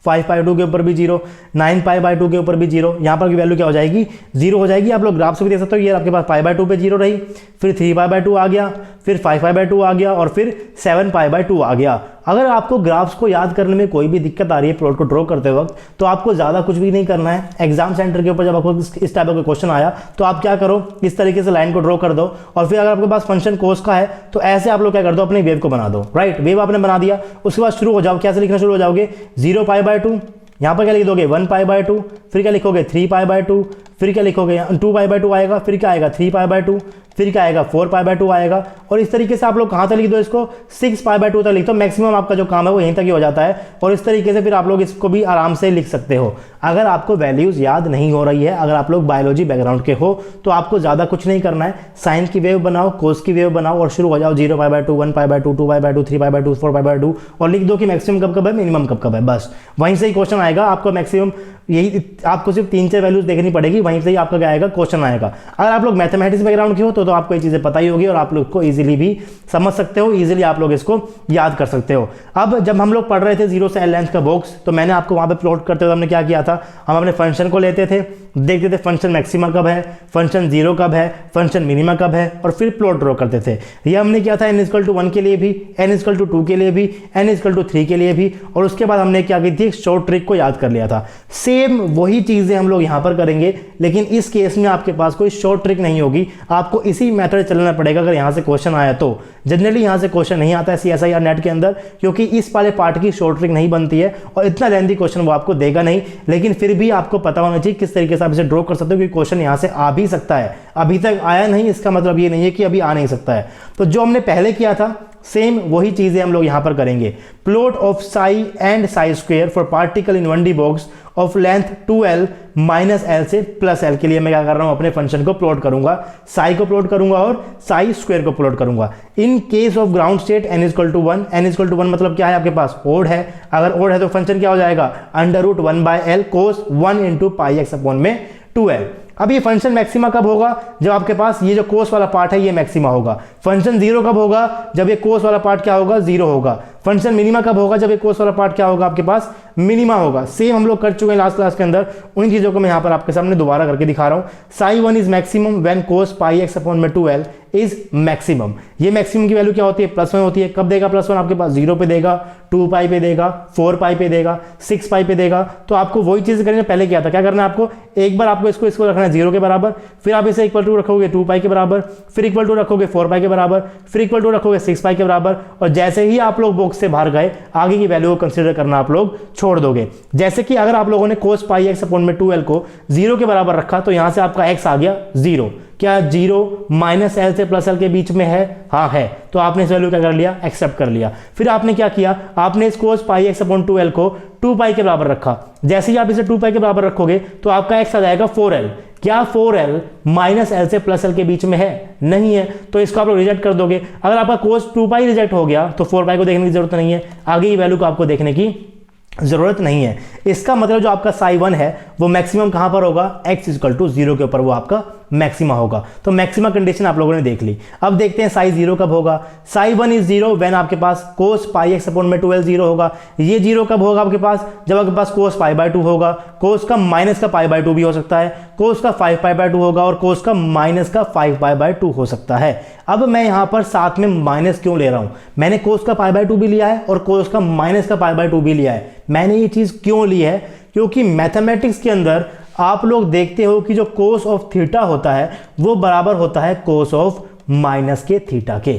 5π/2 के ऊपर भी 0, 9π/2 के ऊपर भी 0। यहाँ पर की वैल्यू क्या हो जाएगी 0 हो जाएगी। आप लोग ग्राफ से भी देख सकते हो, ये आपके पास π/2 पे 0 रही, फिर 3π/2 आ गया, फिर 5π/2 आ गया, और फिर 7π/2 आ गया। अगर आपको ग्राफ्स को याद करने में कोई भी दिक्कत आ रही है प्लॉट को ड्रॉ करते वक्त, तो आपको ज़्यादा कुछ भी नहीं करना है। एग्जाम सेंटर के ऊपर जब आपको इस टाइप का क्वेश्चन आया तो आप क्या करो, इस तरीके से लाइन को ड्रॉ कर दो, और फिर अगर आपके पास फंक्शन कोस का है तो ऐसे आप लोग क्या कर दो, अपनी वेव को बना दो। राइट, वेव आपने बना दिया, उसके बाद शुरू हो जाओ। कैसे लिखना शुरू हो जाओगे, 0π/2, यहाँ पर क्या लिख दोगे 1π/2, फिर क्या लिखोगे 3π/2, फिर क्या लिखोगे, 2π/2 आएगा, फिर क्या आएगा 3π/2, फिर क्या आएगा 4π/2 आएगा। और इस तरीके से आप लोग कहाँ तक लिख दो इसको, 6π/2 तक लिख दो। मैक्सिमम आपका जो काम है वो यहीं तक ही हो जाता है। और इस तरीके से फिर आप लोग इसको भी आराम से लिख सकते हो। अगर आपको वैल्यूज़ याद नहीं हो रही है, अगर आप लोग बायोलॉजी बैकग्राउंड के हो, तो आपको ज़्यादा कुछ नहीं करना है। साइन की वेव बनाओ, कोस की वेव बनाओ और शुरू हो जाओ 0π/2, 1π/2, 2π/2, 3π/2, 4π/2 और लिख दो कि मैक्सिमम कब कब है, मिनिमम कब कब है। बस वहीं से ही क्वेश्चन आएगा। आपको मैक्सिमम यही, आपको सिर्फ 3-4 वैल्यूज देखनी पड़ेगी, वहीं से ही आपका क्या आएगा, क्वेश्चन आएगा। अगर आप लोग मैथमेटिक्स बैकग्राउंड के हो तो आपको ये चीज़ें पता ही होगी और आप लोग को इजीली भी समझ सकते हो, इजीली आप लोग इसको याद कर सकते हो। अब जब हम लोग पढ़ रहे थे 0 से L लेंथ का बॉक्स, तो मैंने आपको वहाँ पे प्लॉट करते हुए हमने क्या किया था, हम अपने फंक्शन को लेते थे, देखते थे फंक्शन मैक्सिमा कब है, फंक्शन 0 कब है, फंक्शन मिनिमा कब है, और फिर प्लॉट ड्रॉ करते थे। ये हमने किया था n=1 के लिए भी, n=2 के लिए भी, n=3 के लिए भी। और उसके बाद हमने क्या की थी, एक शॉर्ट ट्रिक को याद कर लिया था। सेम वही चीज़ें हम लोग यहाँ पर करेंगे, लेकिन इस केस में आपके पास कोई शॉर्ट ट्रिक नहीं होगी, आपको इसी मेथड चलना पड़ेगा। अगर यहाँ से क्वेश्चन आया तो जनरली यहाँ से क्वेश्चन नहीं आता है CSIR नेट के अंदर, क्योंकि इस वाले पार्ट की शॉर्ट ट्रिक नहीं बनती है और इतना लेंथी क्वेश्चन वो आपको देगा नहीं। लेकिन फिर भी आपको पता होना चाहिए किस तरीके से आप इसे ड्रॉ कर सकते हो, कि क्वेश्चन यहाँ से आ भी सकता है। अभी तक आया नहीं, इसका मतलब ये नहीं है कि अभी आ नहीं सकता है। तो जो हमने पहले किया था सेम वही चीजें हम लोग यहां पर करेंगे। Plot of psi and psi square for particle in 1D box of length 2L minus L से प्लस L के लिए मैं क्या कर रहा हूं, अपने फंक्शन को प्लॉट करूंगा, साई को प्लॉट करूंगा और साई स्क्वायर को प्लॉट करूंगा। In case of ground state n=1, n=1 मतलब क्या है, आपके पास ओड है। अगर ओड है तो फंक्शन क्या हो जाएगा, √1/L cos 1 × πx/2L। अब ये फंक्शन मैक्सिमा कब होगा, जब आपके पास ये जो कोस वाला पार्ट है ये मैक्सिमा होगा। फंक्शन 0 कब होगा, जब ये कोस वाला पार्ट क्या होगा, 0 होगा। फंक्शन मिनिमा कब होगा, जब ये कोस वाला पार्ट क्या होगा, आपके पास मिनिमा होगा। सेम हम लोग कर चुके हैं लास्ट क्लास के अंदर, उन चीजों को मैं यहाँ पर आपके सामने दोबारा करके दिखा रहा हूँ। Sai 1 is maximum when cos πx/2L is maximum. ये मैक्सिमम की वैल्यू क्या होती है, +1 होती है। कब देगा +1, आपके पास 0 पे देगा, 2π पे देगा, 4π पे देगा, 6π पे देगा। तो आपको वही चीज करनी है पहले किया था। क्या करना है आपको, एक बार आपको इसको रखना है 0 के बराबर, फिर आप इसे इक्वल टू रखोगे 2π के बराबर, फिर इक्वल टू रखोगे 4π के बराबर, फिर इक्वल टू रखोगे 6π के बराबर। और जैसे ही आप लोग बॉक्स से बाहर गए, आगे की वैल्यू को कंसीडर करना आप लोग छोड़ दोगे। जैसे कि अगर आप लोगों ने cos πx/2L को 0 के बराबर रखा, तो यहां से आपका x आ गया 0। क्या 0 माइनस L से प्लस L के बीच में है, हाँ है। तो आपने इस वैल्यू क्या कर लिया, एक्सेप्ट कर लिया। फिर आपने क्या किया, आपने इस cos πx/2L को 2π के बराबर रखा। जैसे ही आप इसे 2π के बराबर रखोगे तो आपका x आ जाएगा 4L। क्या 4L माइनस L से प्लस L के बीच में है, नहीं है। तो इसको आप लोग रिजेक्ट कर दोगे। अगर आपका cos 2π रिजेक्ट हो गया तो 4π को देखने की जरूरत नहीं है, आगे की वैल्यू को आपको देखने की जरूरत नहीं है। इसका मतलब जो आपका साई 1 है वो मैक्सिमम कहां पर होगा, x=0 के ऊपर वो आपका मैक्सिमा होगा। तो मैक्सिमा कंडीशन आप लोगों ने देख ली। अब देखते हैं साई 0 कब होगा। साई 1 इज 0 व्हेन आपके पास cos πx/2L 0 होगा। ये 0 कब होगा आपके पास, जब आपके पास cos π/2 होगा। cos का माइनस का π/2 भी हो सकता है, cos का 5π/2 होगा और cos का माइनस का 5π/2 हो सकता है। अब मैं यहां पर साथ में माइनस क्यों ले रहा हूं, मैंने cos का π/2 भी लिया है और cos का माइनस का π/2 भी लिया है। मैंने ये चीज क्यों ली है, क्योंकि मैथमेटिक्स के अंदर आप लोग देखते हो कि जो cos ऑफ थीटा होता है वो बराबर होता है cos ऑफ माइनस के थीटा के।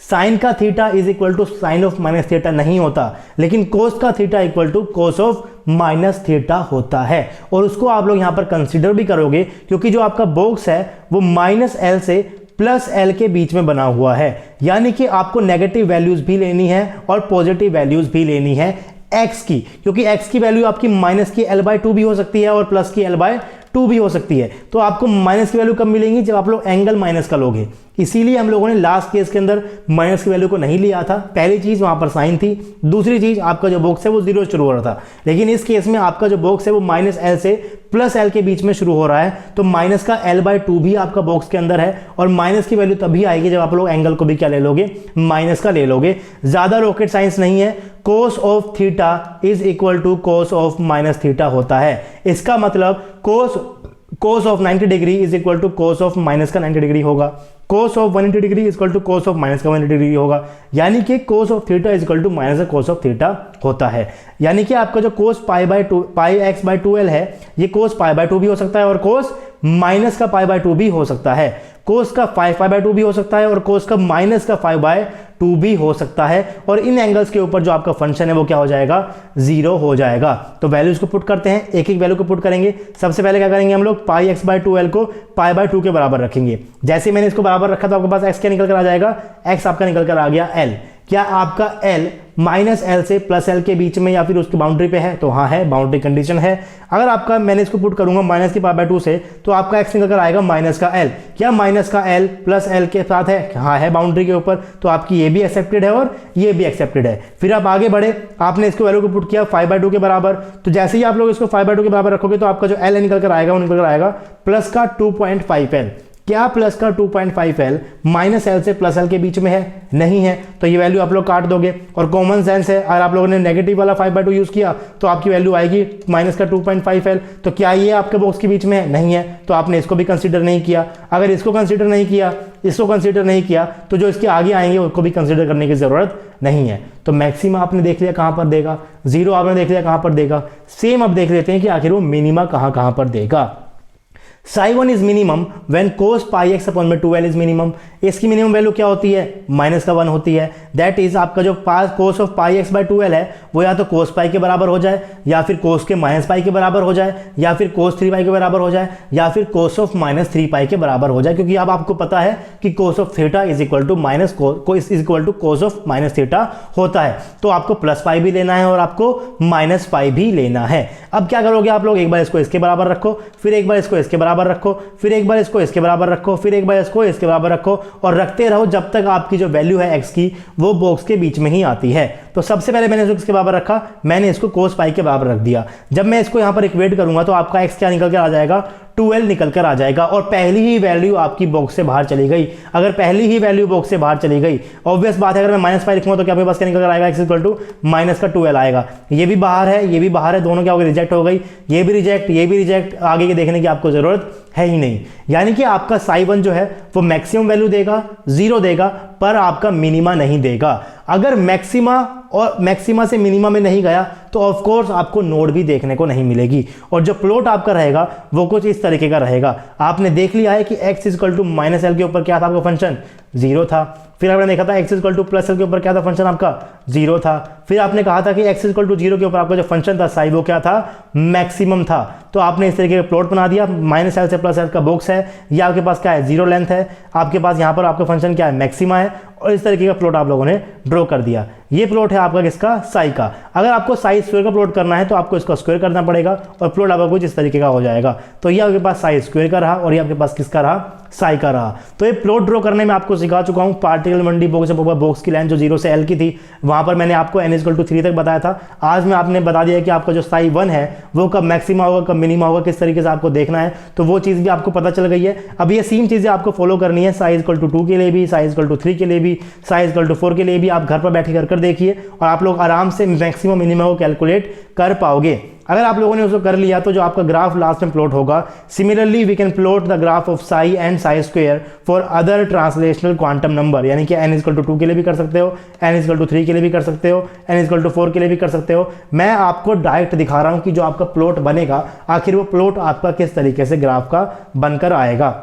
साइन का theta is equal to sine of minus theta नहीं होता, लेकिन cos का theta equal to cos of minus theta होता है। और उसको आप लोग यहां पर कंसीडर भी करोगे, क्योंकि जो आपका बॉक्स है वो माइनस L से प्लस L के बीच में बना हुआ है। यानी कि आपको नेगेटिव वैल्यूज भी लेनी है और पॉजिटिव वैल्यूज भी लेनी है x की, क्योंकि x की वैल्यू आपकी माइनस की L/2 भी हो सकती है और प्लस की L/2 भी हो सकती है। तो आपको माइनस की वैल्यू कब मिलेंगी, जब आप लोग एंगल माइनस का लोगे। इसीलिए हम लोगों ने लास्ट केस के अंदर माइनस की वैल्यू को नहीं लिया था। पहली चीज वहां पर साइन थी, दूसरी चीज आपका जो बॉक्स है वो 0 शुरू हो रहा था। लेकिन इस केस में आपका जो बॉक्स है वो माइनस L से प्लस L के बीच में शुरू हो रहा है, तो माइनस का L/2 भी आपका बॉक्स के अंदर है। और माइनस की वैल्यू तभी आएगी जब आप लोग एंगल को भी क्या ले लोगे, माइनस का ले लोगे। ज्यादा रॉकेट साइंस नहीं है। cos of theta is equal to cos of minus theta होता है। इसका मतलब cos of 90 degree is equal to cos of minus का 90 डिग्री होगा। cos of 180 degree is equal to cos of minus का 180 डिग्री होगा। यानी कि cos of theta is equal to minus का cos ऑफ थीटा होता है। यानी कि आपका जो cos πx/2L है ये cos π/2 भी हो सकता है और cos माइनस का पाई बाय 2 भी हो सकता है, कोस का 5 पाई बाय 2 भी हो सकता है और कोस का माइनस का 5 बाय 2 भी हो सकता है। और इन एंगल्स के ऊपर जो आपका फंक्शन है वो क्या हो जाएगा, 0 हो जाएगा। तो वैल्यूज को पुट करते हैं, एक एक वैल्यू को पुट करेंगे। सबसे पहले क्या करेंगे हम लोग, पाई एक्स बाय 2l को पाई बाय 2 के बराबर रखेंगे। जैसे मैंने इसको बराबर रखा तो आपके पास x क्या निकल कर आ जाएगा, x आपका निकल कर आ गया l। क्या आपका l माइनस एल से प्लस एल के बीच में या फिर उसकी बाउंड्री पे है, तो हाँ है, बाउंड्री कंडीशन है। अगर आपका मैंने इसको पुट करूंगा माइनस की पाई बाय 2 से तो आपका x निकल कर आएगा माइनस का l। क्या माइनस का l प्लस l के साथ है, हाँ है बाउंड्री के ऊपर, तो आपकी ये भी एक्सेप्टेड है और ये भी एक्सेप्टेड है। फिर आप आगे बढ़े, आपने इसको वैल्यू को पुट किया 5 बाय 2 के बराबर, तो जैसे ही आप लोग इसको 5 बाय 2 के बराबर रखोगे तो आपका जो l निकल कर आएगा वो निकल कर आएगा प्लस का 2.5l। क्या प्लस का 2.5l माइनस एल से प्लस एल के बीच में है, नहीं है, तो ये वैल्यू आप लोग काट दोगे। और कॉमन सेंस है, अगर आप लोगों ने नेगेटिव वाला 5 बाय 2 यूज किया तो आपकी वैल्यू आएगी माइनस का 2.5l। तो क्या ये आपके बॉक्स के बीच में है, नहीं है, तो आपने इसको भी कंसीडर नहीं किया। अगर इसको कंसीडर नहीं किया, इसको कंसीडर नहीं किया, तो जो इसके आगे आएंगे उसको भी कंसीडर करने की जरूरत नहीं है। तो मैक्सिमा आपने देख लिया कहां पर देगा, 0 आपने देख लिया कहां पर देगा। सेम अब देख लेते हैं कि आखिर वो मिनिमा कहां पर देगा। psi 1 is minimum when cos pi x upon में 2l इज मिनिमम। इसकी मिनिमम वैल्यू क्या होती है, माइनस का 1 होती है। दैट इज आपका जो cos of pi x by 2l है वो या तो cos पाई के बराबर हो जाए, या फिर cos के माइनस पाई के बराबर हो जाए, या फिर cos 3 पाई के बराबर हो जाए, या फिर cos ऑफ माइनस 3 पाई के बराबर हो जाए। क्योंकि अब आपको पता है कि cos of theta is equal to minus is equal to cos of minus theta होता है। तो आपको प्लस पाई भी लेना है और आपको माइनस पाई भी लेना है। अब क्या करोगे आप लोग, एक बार इसको इसके बराबर रखो, फिर एक बार इसको इसके बराबर रखो, फिर एक बार इसको इसके बराबर रखो, फिर एक बार इसको इसके बराबर रखो, और रखते रहो जब तक आपकी जो वैल्यू है x की वो बॉक्स के बीच में ही आती है। तो सबसे पहले मैंने इसको किसके बराबर रखा, मैंने इसको cos पाई के बराबर रख दिया। जब मैं इसको यहां पर इक्वेट करूंगा तो आपका x क्या निकल कर आ जाएगा, 2l निकल कर आ जाएगा। और पहली ही वैल्यू आपकी बॉक्स से बाहर चली गई। अगर पहली ही वैल्यू बॉक्स से बाहर चली गई, ऑब्वियस बात है, अगर मैं माइनस पाई लिखूंगा तो क्या आपके पास क्या निकल कर आएगा, x इक्वल टू माइनस का 2l आएगा। ये भी बाहर है, ये भी बाहर है, दोनों क्या हो गए, रिजेक्ट हो गई। ये भी रिजेक्ट, ये भी रिजेक्ट, आगे के देखने की आपको जरूरत है ही नहीं। यानी कि आपका psi 1 जो है वो मैक्सिमम वैल्यू देगा, 0 देगा, पर आपका मिनिमा नहीं देगा। अगर मैक्सिमा और मैक्सिमा से मिनिमा में नहीं गया तो ऑफ कोर्स आपको नोड भी देखने को नहीं मिलेगी। और जो प्लॉट आपका रहेगा वो कुछ इस तरीके का रहेगा। आपने देख लिया है कि x equal to minus L के ऊपर क्या था आपका फंक्शन, 0 था। फिर आपने देखा था x equal two plus L के ऊपर क्या था फंक्शन आपका, 0 था। फिर आपने कहा था कि x इक्वल टू 0 के ऊपर आपका जो फंक्शन था साई वो क्या था, मैक्सिमम था। तो आपने इस तरीके का प्लॉट बना दिया, माइनस एल से प्लस एल का बॉक्स है, ये आपके पास क्या है, 0 लेंथ है, आपके पास यहाँ पर आपका फंक्शन क्या है, मैक्सिमा है, और इस तरीके का प्लॉट आप लोगों ने ड्रॉ कर दिया। ये प्लॉट है आपका किसका, साई का। अगर आपको साई स्क्वायर का प्लॉट करना है तो आपको इसका स्क्वायर करना पड़ेगा और प्लॉट आपका कुछ इस तरीके का हो जाएगा। तो ये आपके पास साई स्क्वायर का रहा और ये आपके पास किसका रहा, साई का रहा। तो ये प्लॉट ड्रॉ करने में आपको सिखा चुका हूँ। पार्टिकल मंडी बॉक्स की लाइन जो 0 से L की थी वहां पर मैंने आपको n इक्वल टू 3 तक बताया था। आज मैं आपने बता दिया कि आपका जो साई 1 है वो कब मैक्सिमा होगा, कब मिनिमा होगा, किस तरीके से आपको देखना है, तो वो चीज़ भी आपको पता चल गई है। अब ये सेम चीज़ें आपको फॉलो करनी है साई इक्वल टू 2 के लिए भी, साई इक्वल टू 3 के लिए भी, साई इक्वल टू 4 के लिए भी। आप घर पर बैठे कर देखिए और आप लोग आराम से मैक्सिमम मिनिमम को कैलकुलेट कर पाओगे। अगर आप लोगों ने उसको कर लिया तो जो आपका ग्राफ लास्ट में प्लॉट होगा, similarly we can plot the graph of psi and psi square for other translational quantum number. यानी कि n इक्वल टू 2 के लिए भी कर सकते हो, n इक्वल टू 3 के लिए भी कर सकते हो, n इक्वल टू 4 के लिए भी कर सकते हो। मैं आपको डायरेक्ट दिखा रहा हूं कि जो आपका प्लॉट बनेगा आखिर वो प्लॉट आपका किस तरीके से ग्राफ का बनकर आएगा।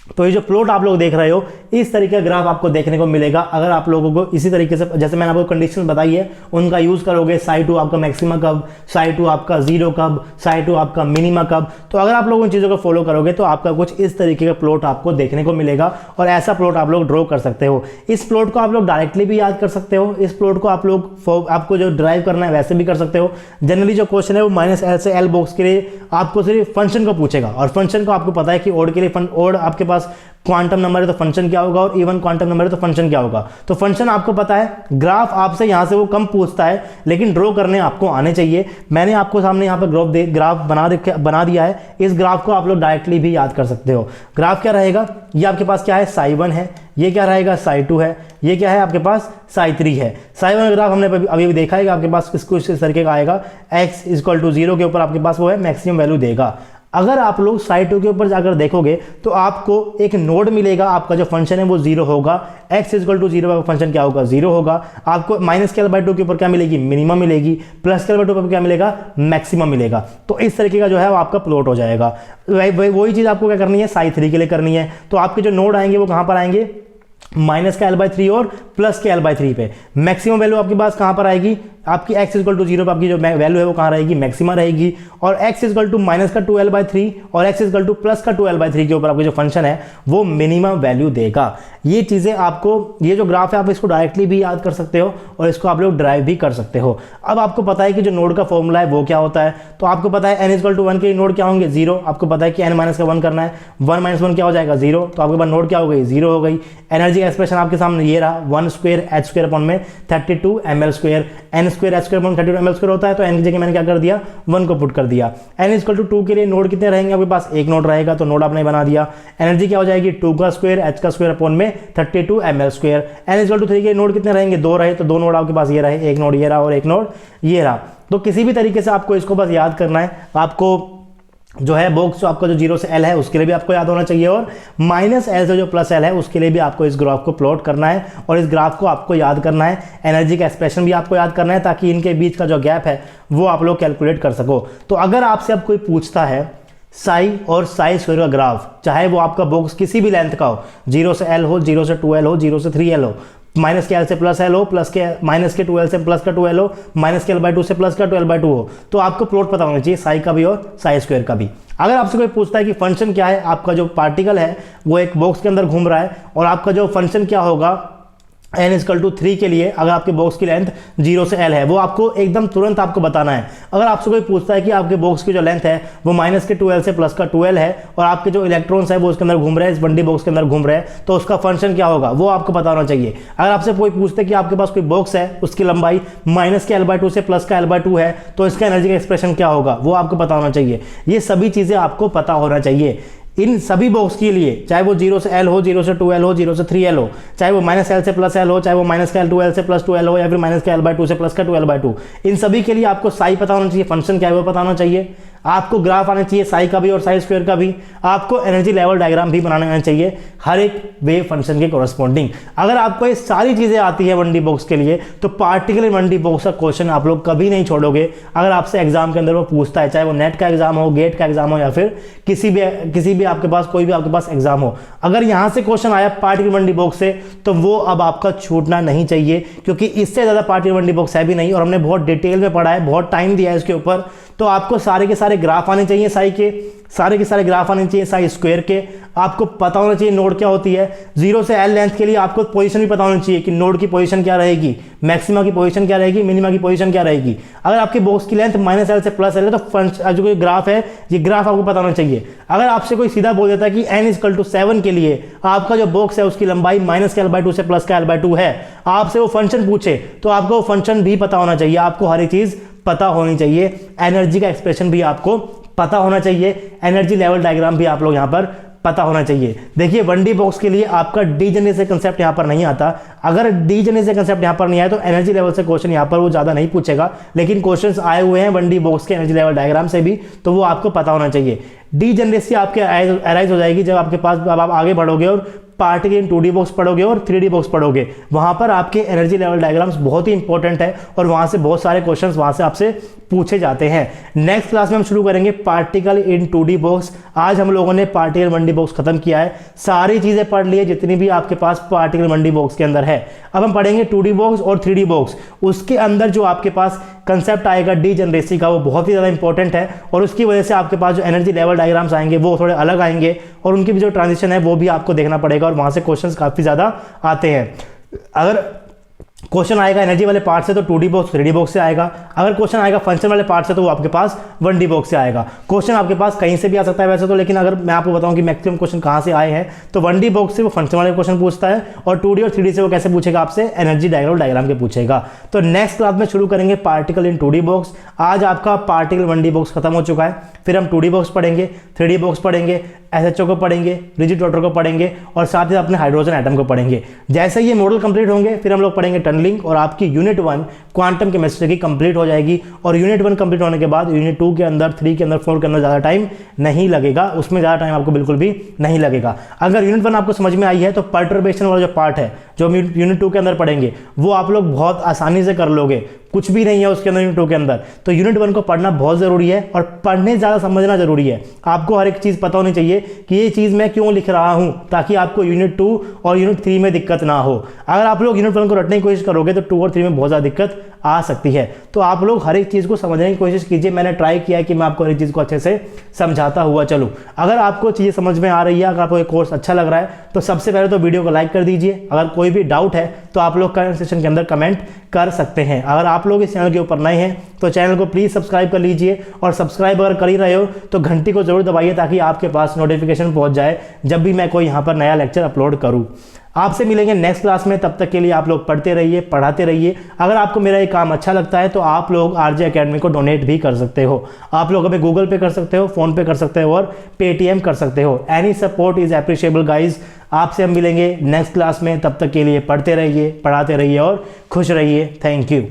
तो ये जो प्लॉट आप लोग देख रहे हो इस तरीके का ग्राफ आपको देखने को मिलेगा। अगर आप लोगों को इसी तरीके से जैसे मैंने आपको कंडीशन बताई है उनका यूज करोगे, साई 2 आपका मैक्सिमा कब, साई 2 आपका 0 कब, साई 2 आपका मिनिमा कब, तो अगर आप लोग उन चीज़ों को फॉलो करोगे तो आपका कुछ इस तरीके का प्लॉट आपको देखने को मिलेगा और ऐसा प्लॉट आप लोग ड्रॉ कर सकते हो। इस प्लॉट को आप लोग डायरेक्टली भी याद कर सकते हो, इस प्लॉट को आप लोग आपको जो ड्राइव करना है वैसे भी कर सकते हो। जनरली जो क्वेश्चन है वो माइनस एल से एल बॉक्स के लिए आपको सिर्फ फंक्शन को पूछेगा और फंक्शन को आपको पता है कि ओड के लिए ओड आपके पास क्वांटम नंबर है तो फंक्शन क्या होगा और इवन क्वांटम नंबर है तो फंक्शन क्या होगा। तो फंक्शन आपको पता है, ग्राफ आपसे यहां से वो कम पूछता है लेकिन ड्रॉ करने आपको आने चाहिए। मैंने आपको सामने यहां पर ग्राफ बना दिया है। इस ग्राफ को आप लोग डायरेक्टली भी याद कर सकते हो। ग्राफ क्या रहेगा, ये आपके पास क्या है, साई 1 है, ये क्या रहेगा, साई 2 है, ये क्या है आपके पास, साई 3 है। साई 1 ग्राफ हमने अभी देखा है कि आपके पास किसको इस तरीके का आएगा, x इक्वल टू 0 के ऊपर आपके पास वो है मैक्सिमम वैल्यू देगा। अगर आप लोग साइड 2 के ऊपर जाकर देखोगे तो आपको एक नोड मिलेगा, आपका जो फंक्शन है वो 0 होगा, x इक्वल टू 0 का फंक्शन क्या होगा 0 होगा। आपको माइनस के L/2 के ऊपर क्या मिलेगी मिनिमम मिलेगी, प्लस के L/2 पर क्या मिलेगा मैक्सिमम मिलेगा। तो इस तरीके का जो है वो आपका प्लॉट हो जाएगा। वही चीज़ आपको क्या करनी है साइड 3 के लिए करनी है। तो आपके जो नोड आएंगे वो कहाँ पर आएंगे माइनस का L/3 और प्लस के L/3 पे। मैक्सिमम वैल्यू आपके पास कहाँ पर आएगी, आपकी x इक्वल टू 0 पर आपकी जो वैल्यू है वो कहाँ रहेगी मैक्सिमा रहेगी। और x इक्वल टू माइनस का 2L/3 और x इक्वल टू प्लस का 2L/3 के ऊपर आपकी जो फंक्शन है वो मिनिमम वैल्यू देगा। ये चीज़ें आपको, ये जो ग्राफ है आप इसको डायरेक्टली भी याद कर सकते हो और इसको आप लोग ड्राइव भी कर सकते हो। अब आपको पता है कि जो नोड का फॉर्मूला है वो क्या होता है, तो आपको पता है n इक्वल टू 1 के नोड क्या होंगे 0। आपको पता है कि n माइनस का 1 करना है, 1 माइनस 1 क्या हो जाएगा 0। तो आपके पास नोड क्या हो गई 0 हो गई। एनर्जी का एक्सप्रेशन आपके सामने ये रहा 1 स्क्वायर h स्क्वायर अपॉन में 32 ml square, n square h square upon 32 ml square होता है। तो n की जगह मैंने क्या कर दिया 1 को पुट कर दिया। n इक्वल टू 2 के लिए नोड कितने रहेंगे आपके पास, एक नोड रहेगा तो नोड आपने बना दिया। एनर्जी क्या हो जाएगी 2 का स्क्वायर h का स्क्वायर अपॉन में 32 ml square. n equal to 3 के नोड कितने रहेंगे 2 रहे, तो 2 नोड आपके पास ये रहे, एक नोड ये रहा और एक नोड ये रहा। तो किसी भी तरीके से आपको इसको बस याद करना है। आपको जो है बॉक्स जो आपका जो 0 से L है उसके लिए भी आपको याद होना चाहिए और माइनस L से जो प्लस L है उसके लिए भी आपको इस ग्राफ को प्लॉट करना है और इस ग्राफ को आपको याद करना है। एनर्जी का एक्सप्रेशन भी आपको याद करना है ताकि इनके बीच का जो गैप है वो आप लोग कैलकुलेट कर सको। तो अगर आपसे अब कोई पूछता है साई और साई स्क्वायर का ग्राफ, चाहे वो आपका बॉक्स किसी भी लेंथ का हो, 0 से L हो, 0 से 2L हो, 0 से 3L हो, माइनस के L से प्लस L हो, प्लस के माइनस के 2L से प्लस का 2L हो, माइनस के L/2 से प्लस का 2L/2 हो, तो आपको प्लॉट पता होना चाहिए साई का भी और साई स्क्वायर का भी। अगर आपसे कोई पूछता है कि फंक्शन क्या है, आपका जो पार्टिकल है वो एक बॉक्स के अंदर घूम रहा है और आपका जो फंक्शन क्या होगा n इक्वल टू 3 के लिए, अगर आपके बॉक्स की लेंथ 0 से L है वो आपको एकदम तुरंत आपको बताना है। अगर आपसे कोई पूछता है कि आपके बॉक्स की जो लेंथ है वो माइनस के 2L से प्लस का 2L है और आपके जो इलेक्ट्रॉन्स है वो उसके अंदर घूम रहे हैं, इस बंडी बॉक्स के अंदर घूम रहे हैं, तो उसका फंक्शन क्या होगा वो आपको पता होना चाहिए। अगर आपसे कोई पूछता है कि आपके पास कोई बॉक्स है उसकी लंबाई माइनस के L/2 से प्लस का L/2 है, तो इसका एनर्जी का एक्सप्रेशन क्या होगा वो आपको पता होना चाहिए। ये सभी चीज़ें आपको पता होना चाहिए इन सभी बॉक्स के लिए, चाहे वो 0 से L हो, 0 से 2L हो, 0 से 3L हो, चाहे वो माइनस L से प्लस L हो, चाहे वो माइनस का 2L से प्लस 2L हो या फिर माइनस का L/2 से प्लस का 2L/2। इन सभी के लिए आपको साई पता होना चाहिए, फंक्शन क्या है वो पता होना चाहिए, आपको ग्राफ आना चाहिए साई का भी और साई स्क्वायर का भी, आपको एनर्जी लेवल डायग्राम भी बनाना आना चाहिए हर एक वेव फंक्शन के कोरस्पॉन्डिंग। अगर आपको ये सारी चीज़ें आती है 1D बॉक्स के लिए तो पार्टिकुलर 1D बॉक्स का क्वेश्चन आप लोग कभी नहीं छोड़ोगे। अगर आपसे एग्जाम के अंदर वो पूछता है, चाहे वो नेट का एग्जाम हो, गेट का एग्जाम हो या फिर किसी भी आपके पास कोई भी आपके पास एग्जाम हो, अगर यहाँ से क्वेश्चन आया पार्टिकुलर 1D बॉक्स से तो वो अब आपका छूटना नहीं चाहिए, क्योंकि इससे ज़्यादा पार्टिकुलर 1D बॉक्स है भी नहीं और हमने बहुत डिटेल में पढ़ा है, बहुत टाइम दिया है इसके ऊपर। तो आपको सारे के सारे ग्राफ आने चाहिए साई के, सारे के सारे ग्राफ आने चाहिए साई स्क्वायर के, आपको पता होना चाहिए नोड क्या होती है। 0 से L लेंथ के लिए आपको पोजीशन भी पता होनी चाहिए कि नोड की पोजीशन क्या रहेगी, मैक्सिमा की पोजीशन क्या रहेगी, मिनिमा की पोजीशन क्या रहेगी। अगर आपके बॉक्स की लेंथ माइनस L से प्लस L है तो जो ग्राफ है ये ग्राफ आपको पता होना चाहिए। अगर आपसे कोई सीधा बोल देता है कि n इक्वल टू 7 के लिए आपका जो बॉक्स है उसकी लंबाई माइनस के L/2 से प्लस का L/2 है, आपसे वो फंक्शन पूछे तो आपको वो फंक्शन भी पता होना चाहिए, आपको हर एक चीज़ पता होनी चाहिए। एनर्जी का एक्सप्रेशन भी आपको पता होना चाहिए, एनर्जी लेवल डायग्राम भी आप लोग यहाँ पर पता होना चाहिए। देखिए 1D बॉक्स के लिए आपका डीजेनरेसी कंसेप्ट यहाँ पर नहीं आता। अगर डीजेनरेसी कंसेप्ट यहाँ पर नहीं आया तो एनर्जी लेवल से क्वेश्चन यहाँ पर वो ज़्यादा नहीं पूछेगा, लेकिन क्वेश्चंस आए हुए हैं 1D बॉक्स के एनर्जी लेवल डायग्राम से भी, तो वो आपको पता होना चाहिए। डीजेनरेसी आपके अराइज हो जाएगी जब आपके पास, अब आप आगे बढ़ोगे और पार्टिकल इन 2D बॉक्स पढ़ोगे और 3D बॉक्स पढ़ोगे, वहाँ पर आपके एनर्जी लेवल डायग्राम्स बहुत ही इंपॉर्टेंट है और वहाँ से बहुत सारे क्वेश्चंस वहाँ से आपसे पूछे जाते हैं। नेक्स्ट क्लास में हम शुरू करेंगे पार्टिकल इन 2D बॉक्स। आज हम लोगों ने पार्टिकल 1D बॉक्स खत्म किया है, सारी चीज़ें पढ़ ली है जितनी भी आपके पास पार्टिकल 1D बॉक्स के अंदर है। अब हम पढ़ेंगे 2D बॉक्स और 3D बॉक्स। उसके अंदर जो आपके पास कंसेप्ट आएगा डीजेनरेसी का वो बहुत ही ज़्यादा इंपॉर्टेंट है और उसकी वजह से आपके पास जो एनर्जी लेवल डायग्राम्स आएंगे वो थोड़े अलग आएंगे और उनकी भी जो ट्रांजिशन है वो भी आपको देखना पड़ेगा और वहाँ से क्वेश्चंस काफ़ी ज़्यादा आते हैं। अगर क्वेश्चन आएगा एनर्जी वाले पार्ट से तो 2D बॉक्स 3D बॉक्स से आएगा, अगर क्वेश्चन आएगा फंक्शन वाले पार्ट से तो वो आपके पास 1D बॉक्स से आएगा। क्वेश्चन आपके पास कहीं से भी आ सकता है वैसे तो, लेकिन अगर मैं आपको बताऊं कि मैक्सिमम क्वेश्चन कहाँ से आए हैं तो 1D बॉक्स से वो फंक्शन वाले क्वेश्चन पूछता है और 2D और 3D से वो कैसे पूछेगा आपसे, एनर्जी डायग्राम के पूछेगा। तो नेक्स्ट क्लास में शुरू करेंगे पार्टिकल इन 2D बॉक्स। आज आपका पार्टिकल 1D बॉक्स खत्म हो चुका है, फिर हम 2D बॉक्स पढ़ेंगे, 3D बॉक्स पढ़ेंगे, SHO को पढ़ेंगे, रिजिड वाटर को पढ़ेंगे और साथ ही अपने हाइड्रोजन एटम को पढ़ेंगे। जैसे ये मॉडल कंप्लीट होंगे फिर हम लोग पढ़ेंगे टनलिंग और आपकी यूनिट 1 क्वांटम केमिस्ट्री की कंप्लीट हो जाएगी। और यूनिट 1 कंप्लीट होने के बाद यूनिट 2 के अंदर, 3 के अंदर, 4 के अंदर ज़्यादा टाइम नहीं लगेगा, उसमें ज़्यादा टाइम आपको बिल्कुल भी नहीं लगेगा। अगर यूनिट 1 आपको समझ में आई है तो पर्टर्बेशन वाला जो पार्ट है जो यूनिट 2 के अंदर पढ़ेंगे वो आप लोग बहुत आसानी से कर लोगे, कुछ भी नहीं है उसके अंदर यूनिट 2 के अंदर। तो यूनिट 1 को पढ़ना बहुत ज़रूरी है और पढ़ने ज़्यादा समझना ज़रूरी है। आपको हर एक चीज़ पता होनी चाहिए कि ये चीज़ मैं क्यों लिख रहा हूँ, ताकि आपको यूनिट 2 और यूनिट 3 में दिक्कत ना हो। अगर आप लोग यूनिट 1 को रटने की कोशिश करोगे तो 2 और 3 में बहुत ज़्यादा दिक्कत आ सकती है। तो आप लोग हर एक चीज़ को समझने की कोशिश कीजिए। मैंने ट्राई किया है कि मैं आपको हर एक चीज़ को अच्छे से समझाता हुआ चलूँ। अगर आपको चीज़ें समझ में आ रही है, अगर आपको ये कोर्स अच्छा लग रहा है तो सबसे पहले तो वीडियो को लाइक कर दीजिए। अगर कोई भी डाउट है तो आप लोग कमेंट सेक्शन के अंदर कमेंट कर सकते हैं। अगर आप लोग इस चैनल के ऊपर नए हैं तो चैनल को प्लीज़ सब्सक्राइब कर लीजिए और सब्सक्राइब अगर कर ही रहे हो तो घंटी को जरूर दबाइए ताकि आपके पास नोटिफिकेशन पहुंच जाए जब भी मैं कोई यहाँ पर नया लेक्चर अपलोड करूँ। आपसे मिलेंगे नेक्स्ट क्लास में, तब तक के लिए आप लोग पढ़ते रहिए, पढ़ाते रहिए। अगर आपको मेरा ये काम अच्छा लगता है तो आप लोग RJ अकेडमी को डोनेट भी कर सकते हो। आप लोग हमें गूगल पे कर सकते हो, फ़ोन पे कर सकते हो और पेटीएम कर सकते हो। Any support is appreciable guys. आपसे हम मिलेंगे नेक्स्ट क्लास में, तब तक के लिए पढ़ते रहिए, पढ़ाते रहिए और खुश रहिए। Thank you.